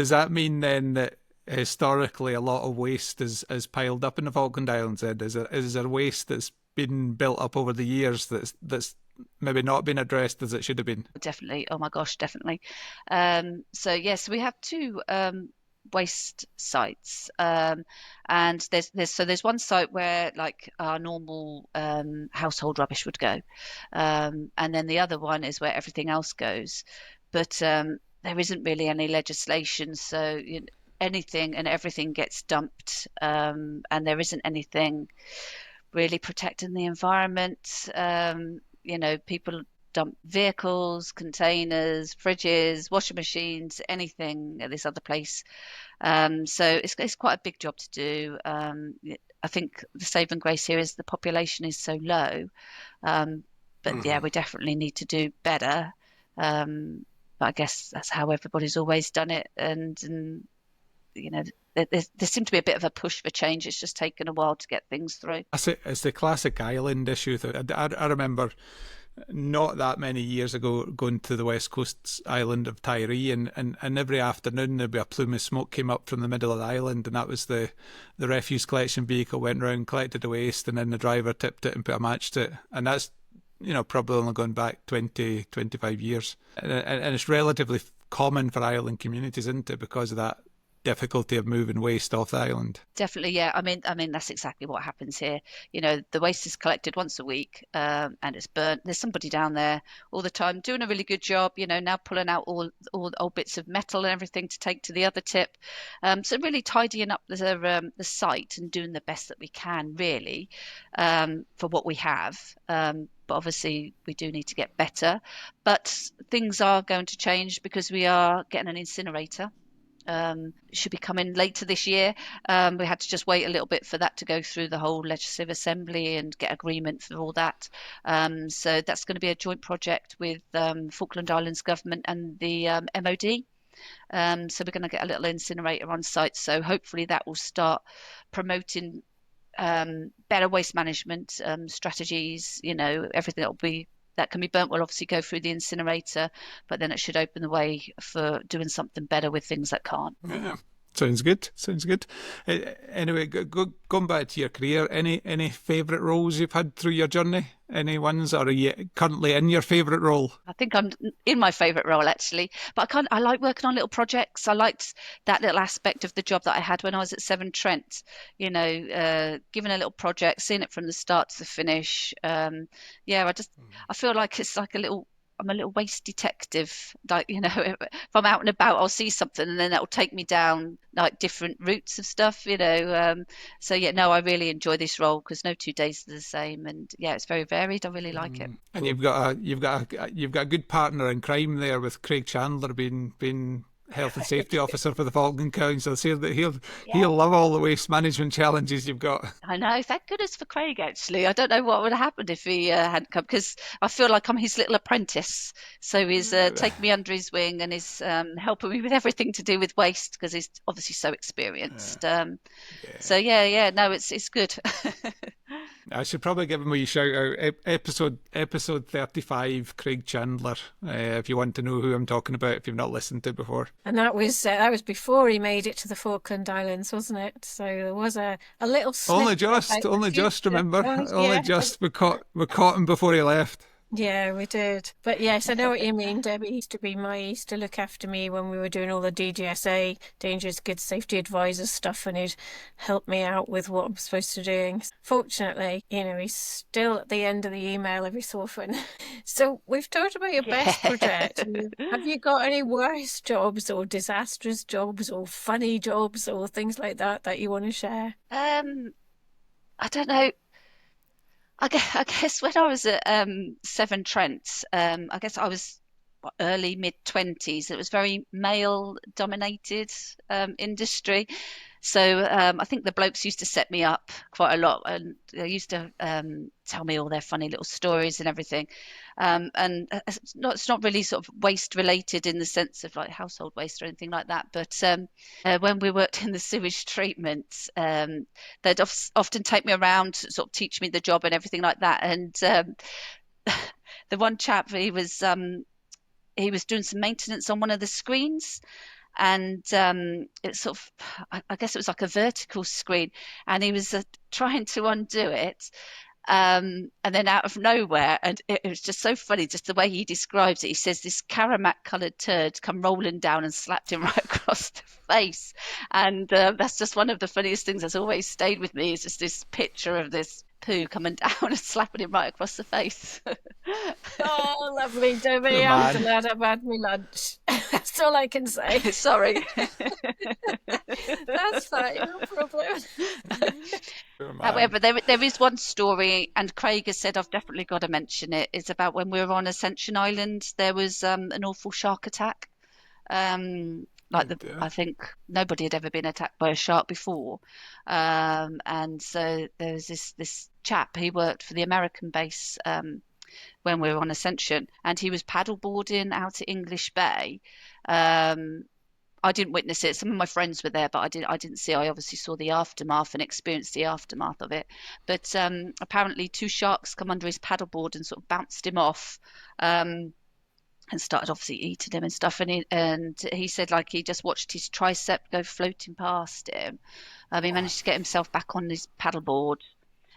that mean then that historically a lot of waste is piled up in the Falkland Islands? Then is there waste that's been built up over the years that's maybe not been addressed as it should have been?
Definitely. Oh my gosh, definitely. So yes, we have two waste sites, and there's one site where like our normal household rubbish would go, and then the other one is where everything else goes. But there isn't really any legislation, so anything and everything gets dumped, and there isn't anything really protecting the environment. People dump vehicles, containers, fridges, washing machines, anything at this other place. So it's quite a big job to do. I think the saving grace here is the population is so low. But yeah, we definitely need to do better. But I guess that's how everybody's always done it. And there seemed to be a bit of a push for change. It's just taken a while to get things through.
It's the classic island issue. I remember not that many years ago going to the west coast island of Tiree, and every afternoon there'd be a plume of smoke came up from the middle of the island, and that was the refuse collection vehicle went around, collected the waste, and then the driver tipped it and put a match to it. And that's probably only going back 20, 25 years. And it's relatively common for island communities, isn't it, because of that difficulty of moving waste off the island?
Definitely, yeah. I mean that's exactly what happens here. The waste is collected once a week, and it's burnt. There's somebody down there all the time doing a really good job. Now pulling out all the old bits of metal and everything to take to the other tip. So really tidying up the site and doing the best that we can, really, for what we have. But obviously we do need to get better. But things are going to change because we are getting an incinerator. Should be coming later this year. We had to just wait a little bit for that to go through the whole Legislative Assembly and get agreement for all that. So that's going to be a joint project with Falkland Islands Government and the MOD. So we're going to get a little incinerator on site. So hopefully that will start promoting better waste management strategies. Everything that can be burnt will obviously go through the incinerator, but then it should open the way for doing something better with things that can't.
Yeah. Sounds good. Anyway, going back to your career, any favourite roles you've had through your journey? Any ones, or are you currently in your favourite role?
I think I'm in my favourite role, actually. But I like working on little projects. I liked that little aspect of the job that I had when I was at Severn Trent. Given a little project, seeing it from the start to the finish. I feel like it's like I'm a little waste detective. Like, if I'm out and about, I'll see something and then that'll take me down like different routes of stuff, So yeah, no, I really enjoy this role because no 2 days are the same, and yeah, it's very varied. I really like it.
And you've got a good partner in crime there with Craig Chandler being Health and Safety Officer for the Falkland Council. So that he'll love all the waste management challenges you've got.
I know. Thank goodness for Craig, actually. I don't know what would have happened if he hadn't come, because I feel like I'm his little apprentice. So he's taken me under his wing and is helping me with everything to do with waste, because he's obviously so experienced. No, it's good.
I should probably give him a wee shout out. Episode 35, Craig Chandler, if you want to know who I'm talking about, if you've not listened to it before.
And that was before he made it to the Falkland Islands, wasn't it? So there was a little snippet.
Only just, remember? Only just, we caught him before he left.
Yeah, we did. But yes, I know what you mean, Debbie. He used to look after me when we were doing all the DGSA, Dangerous Goods Safety Advisor stuff, and he'd help me out with what I'm supposed to do. Fortunately, he's still at the end of the email every so often. So we've talked about your best project. Have you got any worst jobs or disastrous jobs or funny jobs or things like that you want to share?
I don't know. I guess when I was at Severn Trent, I guess I was early mid-20s. It was very male-dominated industry. So I think the blokes used to set me up quite a lot, and they used to tell me all their funny little stories and everything. And it's not really sort of waste related in the sense of like household waste or anything like that. But when we worked in the sewage treatment, they'd often take me around to sort of teach me the job and everything like that. And the one chap, he was doing some maintenance on one of the screens, and it's sort of, I guess it was like a vertical screen, and he was trying to undo it, and then out of nowhere, and it was just so funny, just the way he describes it. He says this Karamak coloured turd come rolling down and slapped him right across the face, and that's just one of the funniest things that's always stayed with me, is just this picture of this poo coming down and slapping him right across the face.
Oh, lovely, Debbie. I'm glad I've had my lunch. That's all I can say.
Sorry.
That's fine, no problem.
However, there is one story, and Craig has said I've definitely got to mention it. It's about when we were on Ascension Island. There was an awful shark attack. I think nobody had ever been attacked by a shark before, and so there was this chap. He worked for the American base when we were on Ascension, and he was paddleboarding out at English Bay. I didn't witness it. Some of my friends were there, but I didn't see. I obviously saw the aftermath and experienced the aftermath of it. But apparently, 2 sharks come under his paddleboard and sort of bounced him off. And started obviously eating him and stuff, and he said like he just watched his tricep go floating past him. He managed to get himself back on his paddleboard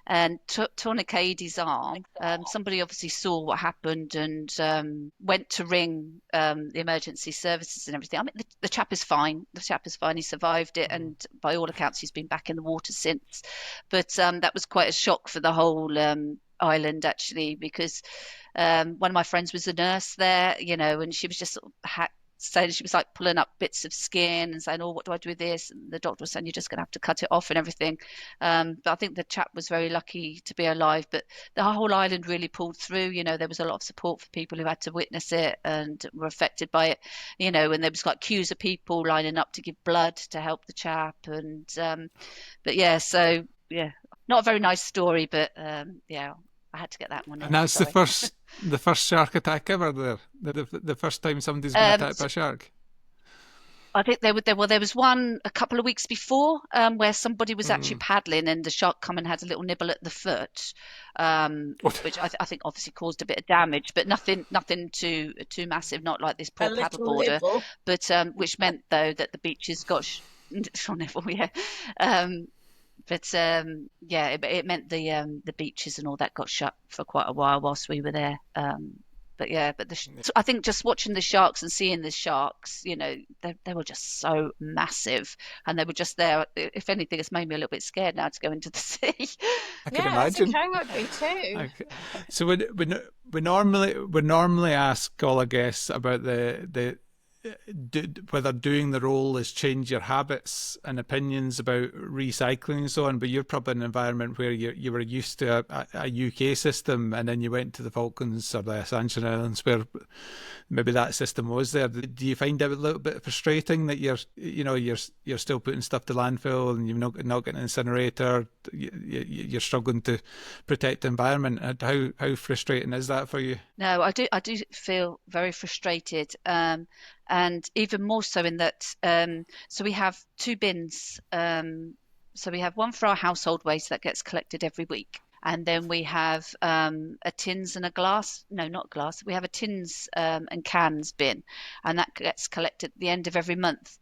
and tourniqueted his arm. Somebody obviously saw what happened and went to ring the emergency services and everything. I mean, the chap is fine. The chap is fine. He survived it, and by all accounts, he's been back in the water since. But that was quite a shock for the whole island, actually, because one of my friends was a nurse there, and she was just sort of saying, she was like pulling up bits of skin and saying, oh, what do I do with this? And the doctor was saying, you're just going to have to cut it off and everything. But I think the chap was very lucky to be alive. But the whole island really pulled through. There was a lot of support for people who had to witness it and were affected by it, and there was like queues of people lining up to give blood to help the chap. And but yeah, so yeah, not a very nice story, but yeah, I had to get that one in.
And that's the first shark attack ever there? The first time somebody's been attacked by a shark?
I think there was one a couple of weeks before where somebody was actually paddling and the shark come and had a little nibble at the foot, which I think obviously caused a bit of damage, but nothing too massive, not like this poor paddleboarder, but which meant though that the beaches got nibble, yeah. But yeah, it meant the beaches and all that got shut for quite a while whilst we were there. But yeah, I think just watching the sharks and seeing the sharks, they were just so massive, and they were just there. If anything, it's made me a little bit scared now to go into the sea.
I can imagine.
I would be too.
So we normally ask all our guests about whether doing the role has changed your habits and opinions about recycling and so on, but you're probably in an environment where you were used to a UK system, and then you went to the Falklands or the Ascension Islands where maybe that system was there. Do you find it a little bit frustrating that you're still putting stuff to landfill and you're not getting an incinerator? You're struggling to protect the environment. How frustrating is that for you?
No, I do feel very frustrated. And even more so in that, so we have 2 bins. So we have one for our household waste that gets collected every week. And then we have a tins and a glass. No, not glass. We have a tins and cans bin, and that gets collected at the end of every month.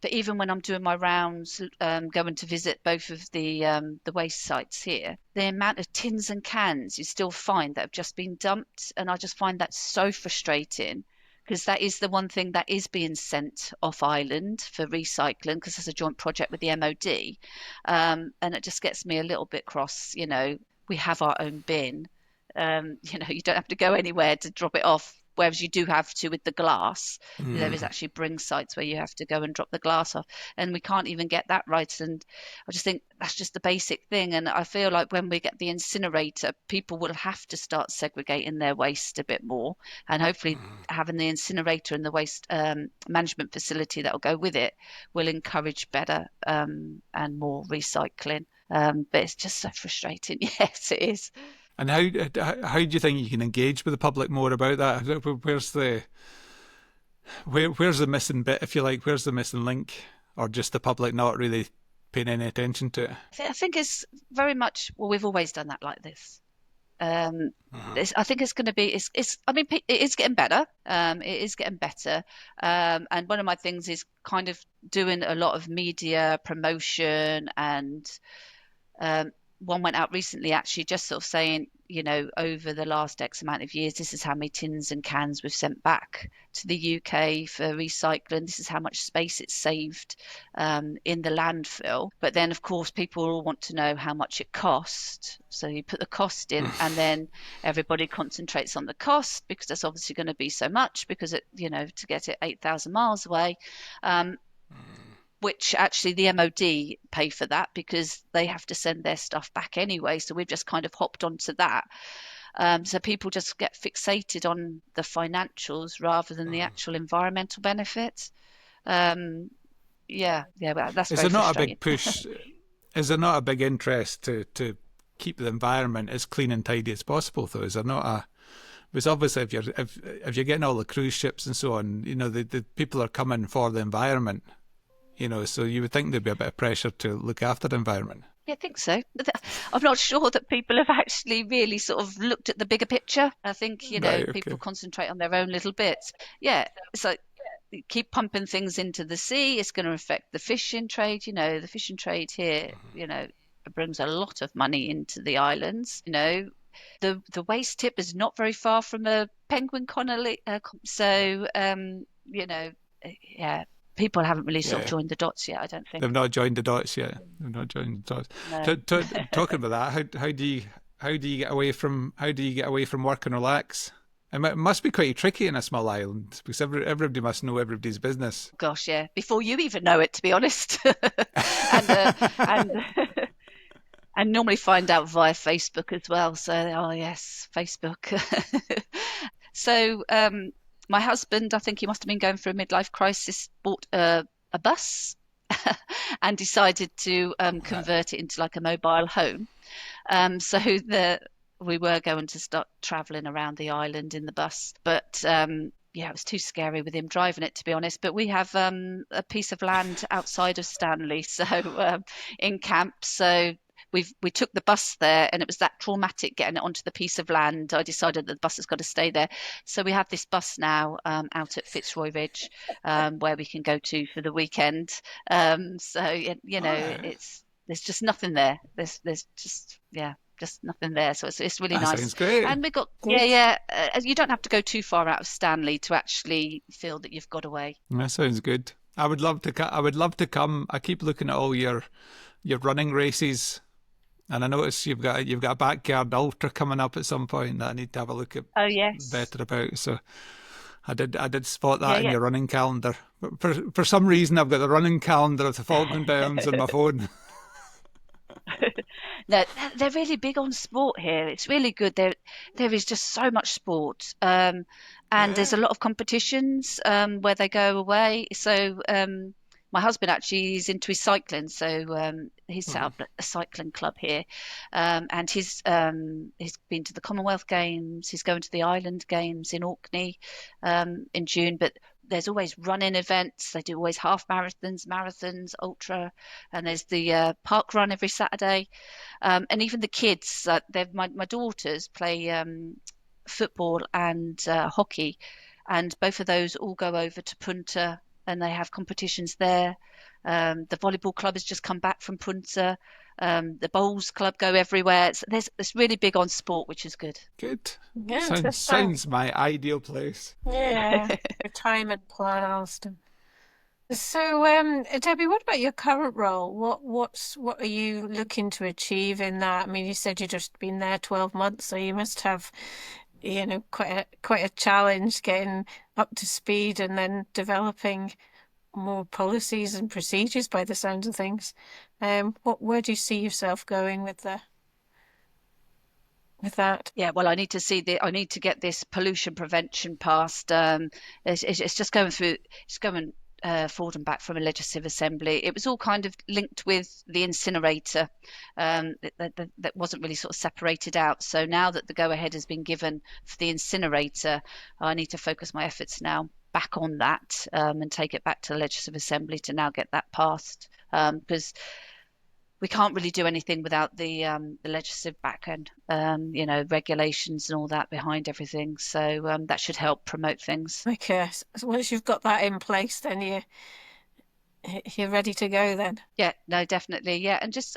But even when I'm doing my rounds, going to visit both of the waste sites here, the amount of tins and cans you still find that have just been dumped, and I just find that so frustrating. Because that is the one thing that is being sent off island for recycling, because it's a joint project with the MOD. And it just gets me a little bit cross. We have our own bin. You don't have to go anywhere to drop it off. whereas you do have to with the glass. There is actually bring sites where you have to go and drop the glass off, and we can't even get that right. And I just think that's just the basic thing. And I feel like when we get the incinerator, people will have to start segregating their waste a bit more, and hopefully having the incinerator and the waste management facility that will go with it will encourage better and more recycling. But it's just so frustrating. Yes, it is.
And how do you think you can engage with the public more about that? Where's the missing bit, if you like? Where's the missing link, or just the public not really paying any attention to it?
I think it's very much, well, we've always done that like this. I think it's going to be. I mean, it is getting better. It is getting better. And one of my things is kind of doing a lot of media promotion, and one went out recently actually just sort of saying, over the last X amount of years, this is how many tins and cans we've sent back to the UK for recycling. This is how much space it's saved in the landfill. But then, of course, people all want to know how much it cost. So you put the cost in, and then everybody concentrates on the cost, because that's obviously going to be so much, because to get it 8,000 miles away. Which actually the MOD pay for that, because they have to send their stuff back anyway. So we've just kind of hopped onto that. So people just get fixated on the financials rather than the actual environmental benefits. Well, that's
Is
very
there not a
frustrating.
big push? Is there not a big interest to keep the environment as clean and tidy as possible, though? Is there not a? Because obviously, if you're getting all the cruise ships and so on, the people are coming for the environment. So you would think there'd be a bit of pressure to look after the environment.
Yeah, I think so. I'm not sure that people have actually really sort of looked at the bigger picture. I think,
Right, okay.
people concentrate on their own little bits. Yeah, it's like, keep pumping things into the sea. It's going to affect the fishing trade. The fishing trade here, it brings a lot of money into the islands. The waste tip is not very far from a penguin colony. Yeah. People haven't really sort of joined the dots yet, I don't think.
They've not joined the dots yet. No. Talking about that, how do you get away from work and relax? It must be quite tricky in a small island, because everybody must know everybody's business.
Gosh, yeah. Before you even know it, to be honest. and normally find out via Facebook as well. So, oh yes, Facebook. So, my husband, I think he must have been going through a midlife crisis, bought a bus and decided to convert it into like a mobile home. So we were going to start travelling around the island in the bus. But it was too scary with him driving it, to be honest. But we have a piece of land outside of Stanley, so in camp. So we took the bus there, and it was that traumatic getting it onto the piece of land. I decided that the bus has got to stay there. So we have this bus now out at Fitzroy Ridge, where we can go to for the weekend. There's just nothing there. There's just nothing there. So it's really nice.
Sounds great.
And we got you don't have to go too far out of Stanley to actually feel that you've got away.
That sounds good. I would love to come. I keep looking at all your running races. And I notice you've got a backyard ultra coming up at some point that I need to have a look at.
Oh yes,
better about. So I did spot that in your running calendar. But for some reason, I've got the running calendar of the Falkland Islands on my phone.
No, they're really big on sport here. It's really good. There is just so much sport, and there's a lot of competitions where they go away. So my husband actually is into his cycling, so he's set up a cycling club here, and he's been to the Commonwealth Games. He's going to the Island Games in Orkney in June, but there's always running events. They do always half marathons, ultra, and there's the park run every Saturday, and even the kids. My daughters play football and hockey, and both of those all go over to Punta, and they have competitions there. The volleyball club has just come back from Punta. The bowls club go everywhere. It's really big on sport, which is good.
Good. Sounds my ideal place.
Yeah, retirement plan, Alston. So, Debbie, what about your current role? What are you looking to achieve in that? I mean, you said you've just been there 12 months, so you must have quite a challenge getting up to speed and then developing more policies and procedures by the sounds of things. Where do you see yourself going with that?
Yeah, well, I need to get this pollution prevention passed. It's just going forward and back from a legislative assembly. It was all kind of linked with the incinerator, that wasn't really sort of separated out. So now that the go-ahead has been given for the incinerator, I need to focus my efforts now back on that, and take it back to the legislative assembly to now get that passed, because we can't really do anything without the legislative backend, regulations and all that behind everything. So that should help promote things.
Okay, so once you've got that in place, then you're ready to go then.
Yeah, no, definitely. Yeah. And just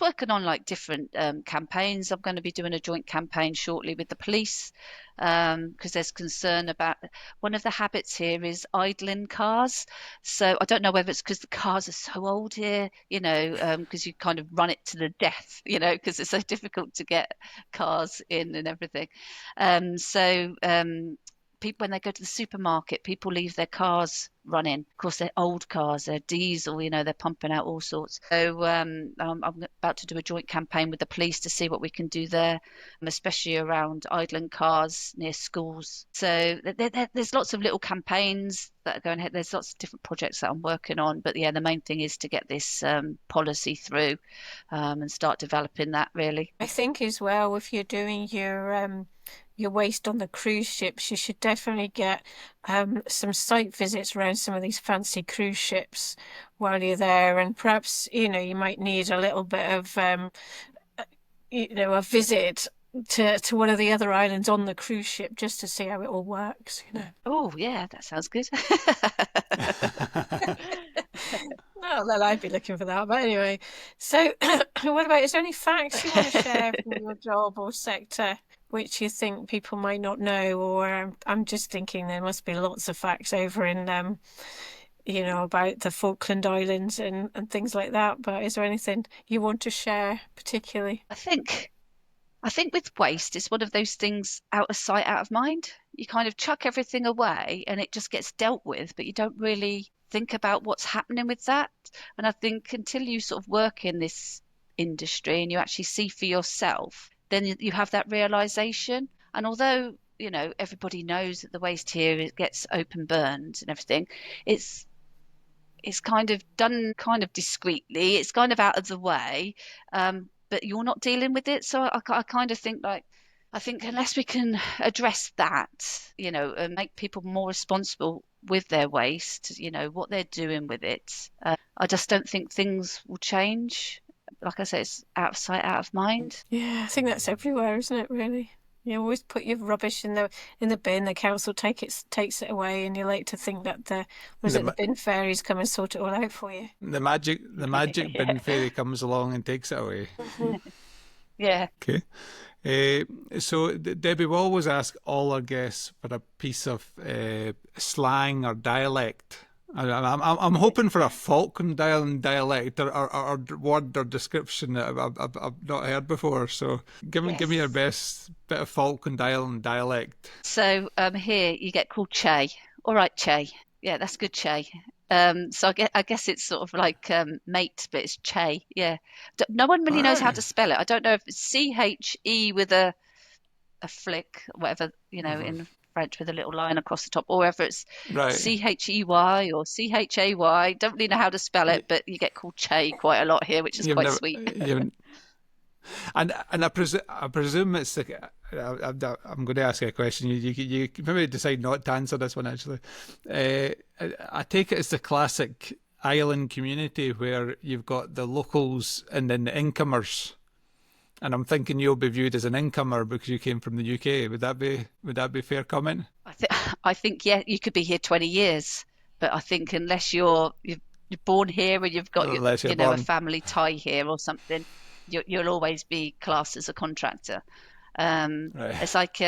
working on like different campaigns. I'm going to be doing a joint campaign shortly with the police, because there's concern about one of the habits here is idling cars. So I don't know whether it's because the cars are so old here, because you kind of run it to the death, because it's so difficult to get cars in and everything. So people, when they go to the supermarket, people leave their cars running. Of course, they're old cars, they're diesel, they're pumping out all sorts. So I'm about to do a joint campaign with the police to see what we can do there, especially around idling cars near schools. So there's lots of little campaigns that are going ahead. There's lots of different projects that I'm working on. But yeah, the main thing is to get this policy through, and start developing that, really.
I think as well, if you're doing your waste on the cruise ships, you should definitely get some site visits around some of these fancy cruise ships while you're there, and perhaps you might need a little bit of a visit to one of the other islands on the cruise ship just to see how it all works.
Oh yeah, that sounds good.
Not that I'd be looking for that, but anyway. So what about, is there any facts you want to share from your job or sector which you think people might not know? Or I'm just thinking there must be lots of facts over in about the Falkland Islands and things like that, but is there anything you want to share particularly?
I think with waste, it's one of those things, out of sight, out of mind. You kind of chuck everything away and it just gets dealt with, but you don't really think about what's happening with that. And I think until you sort of work in this industry and you actually see for yourself, then you have that realization. And although, everybody knows that the waste here, it gets open burned and everything, it's kind of done kind of discreetly. It's kind of out of the way, but you're not dealing with it. So I kind of think I think unless we can address that, and make people more responsible with their waste, what they're doing with it, I just don't think things will change. Like I say, it's out of sight, out of mind.
Yeah, I think that's everywhere, isn't it, really? You always put your rubbish in the bin. The council takes it away, and you like to think that the bin fairies come and sort it all out for you.
The magic bin fairy comes along and takes it away.
Yeah.
Okay. So Debbie, we always ask all our guests for a piece of slang or dialect. I'm hoping for a Falkland Island dialect or word or description that I've not heard before. So give me your best bit of Falkland Island dialect.
So here you get called Che. All right, Che. Yeah, that's good, Che. So I guess it's sort of like mate, but it's Che. Yeah. No one really knows how to spell it. I don't know if it's CHE with a flick, whatever, in French with a little line across the top, or whether it's CHEY or CHAY. Don't really know how to spell it, but you get called Che quite a lot here, which is quite sweet.
And I presume it's I'm going to ask you a question. You maybe decide not to answer this one, actually. I take it it's the classic island community where you've got the locals and then the incomers. And I'm thinking you'll be viewed as an incomer because you came from the UK. Would that be fair comment?
I think yeah, you could be here 20 years, but I think unless you're born here and you've got a family tie here or something, you'll always be classed as a contractor. It's like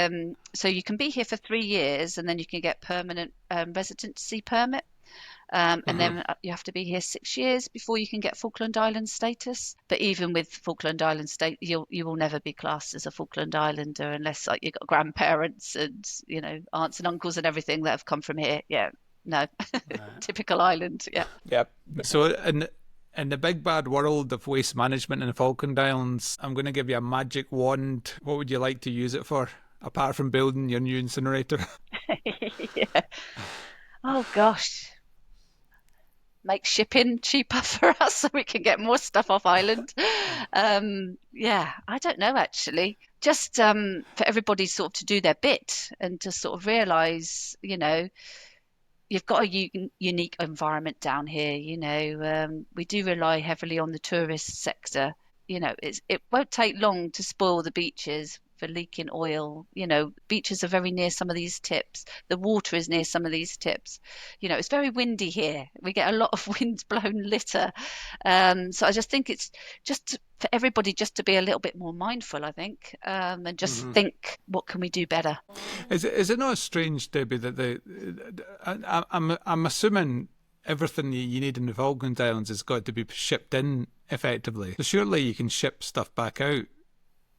so you can be here for 3 years and then you can get permanent residency permit. And then you have to be here 6 years before you can get Falkland Islands status. But even with Falkland Islands state, you will never be classed as a Falkland Islander unless like you've got grandparents and aunts and uncles and everything that have come from here. Yeah, no, typical island. Yeah.
Yep. So in the big bad world of waste management in the Falkland Islands, I'm going to give you a magic wand. What would you like to use it for, apart from building your new incinerator?
Yeah. Oh gosh. Make shipping cheaper for us so we can get more stuff off island. Yeah, I don't know actually. Just for everybody sort of to do their bit and to sort of realise, you've got a unique environment down here. We do rely heavily on the tourist sector. It won't take long to spoil the beaches for leaking oil. Beaches are very near some of these tips. The water is near some of these tips. It's very windy here. We get a lot of wind-blown litter. So I just think it's just for everybody just to be a little bit more mindful, I think, and just think, what can we do better?
Is it not strange, Debbie, that I'm assuming everything you need in the Falkland Islands has got to be shipped in effectively. So surely you can ship stuff back out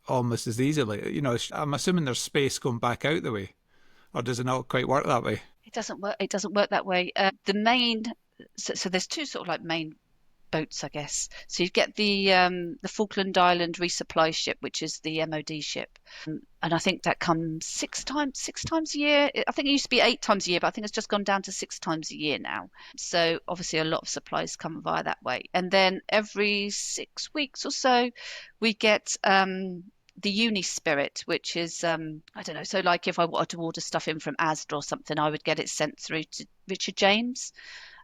almost as easily. I'm assuming there's space going back out the way, or does it not quite work that way?
It doesn't work. It doesn't work that way. So there's two sort of like main boats, I guess. So you get the Falkland Island resupply ship, which is the MOD ship, and I think that comes six times a year. I think it used to be 8 times a year, but I think it's just gone down to 6 times a year now. So obviously a lot of supplies come via that way, and then every 6 weeks or so we get the Uni Spirit, which is I don't know. So like if I wanted to order stuff in from Asda or something, I would get it sent through to Richard James,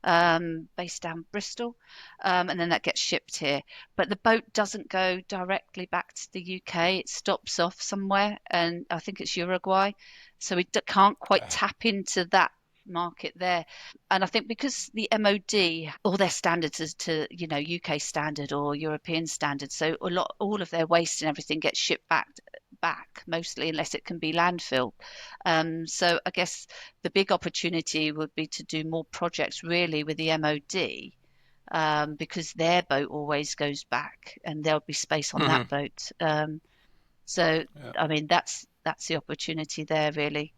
based down Bristol, and then that gets shipped here. But the boat doesn't go directly back to the UK. It stops off somewhere, and I think it's Uruguay. So we can't quite tap into that market there. And I think because the MOD, all their standards is to UK standard or European standard, so all of their waste and everything gets shipped back mostly, unless it can be landfill. So I guess the big opportunity would be to do more projects really with the MOD, because their boat always goes back and there'll be space on that boat. I mean that's the opportunity there really.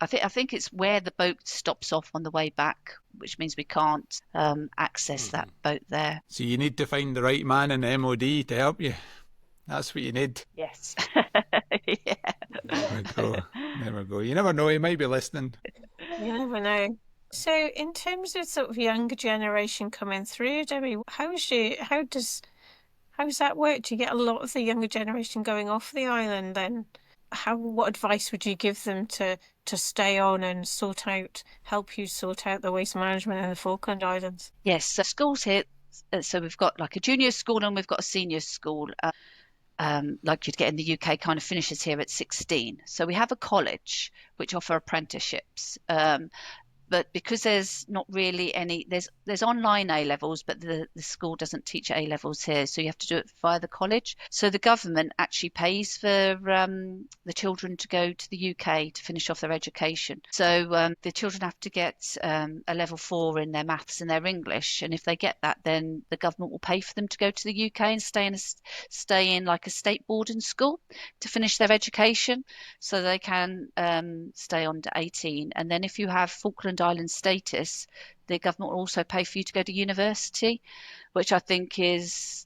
I think it's where the boat stops off on the way back, which means we can't access that boat there.
So you need to find the right man in the MOD to help you. That's what you need.
Yes.
Yeah. Never go. You never know. He might be listening.
You never know. So in terms of sort of younger generation coming through, Debbie, how does that work? Do you get a lot of the younger generation going off the island then? What advice would you give them to stay on and help you sort out the waste management in the Falkland Islands?
Yes, so schools here, so we've got like a junior school and we've got a senior school, like you'd get in the UK, kind of finishes here at 16. So we have a college which offer apprenticeships. But because there's not really any, there's online A levels, but the school doesn't teach A levels here, so you have to do it via the college. So the government actually pays for the children to go to the UK to finish off their education. So the children have to get a level 4 in their maths and their English, and if they get that, then the government will pay for them to go to the UK and stay in like a state boarding school to finish their education, so they can stay on to 18. And then if you have Falkland Island status, the government will also pay for you to go to university, which I think is,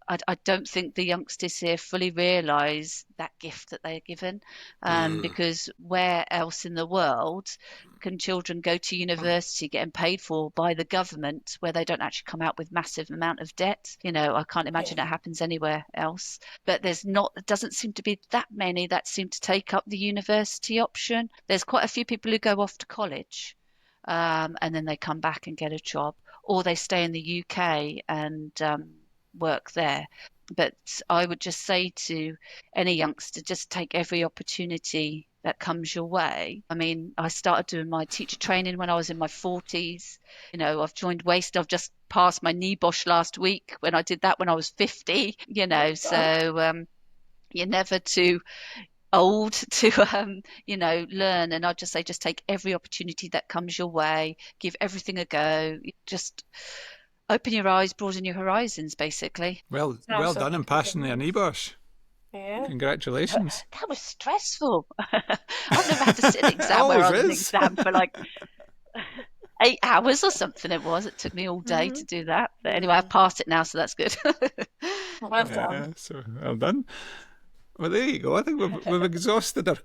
I don't think the youngsters here fully realise that gift that they're given, because where else in the world can children go to university getting paid for by the government where they don't actually come out with massive amount of debt? I can't imagine it happens anywhere else. But there doesn't seem to be that many that seem to take up the university option. There's quite a few people who go off to college, and then they come back and get a job, or they stay in the UK and work there. But I would just say to any youngster, just take every opportunity that comes your way. I mean, I started doing my teacher training when I was in my 40s. I've joined Waste. I've just passed my NEBOSH last week when I did that when I was 50, so you're never too old to learn. And I'd just say, just take every opportunity that comes your way, give everything a go, just open your eyes, broaden your horizons, basically.
Well
Sounds
done in passing the NEBOSH.
Yeah.
Congratulations.
That was stressful. I've never had to sit an exam where I was an exam for like 8 hours or something. It took me all day to do that. But anyway, I've passed it now, so that's good.
Well done.
So well done. Well, there you go. I think we've exhausted our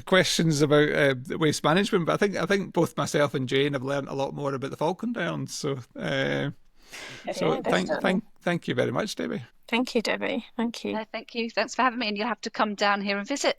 questions about waste management, but I think both myself and Jane have learned a lot more about the Falkland Islands. So thank you very much, Debbie.
Thank you, Debbie. Thank you.
Thank you. Thanks for having me, and you'll have to come down here and visit.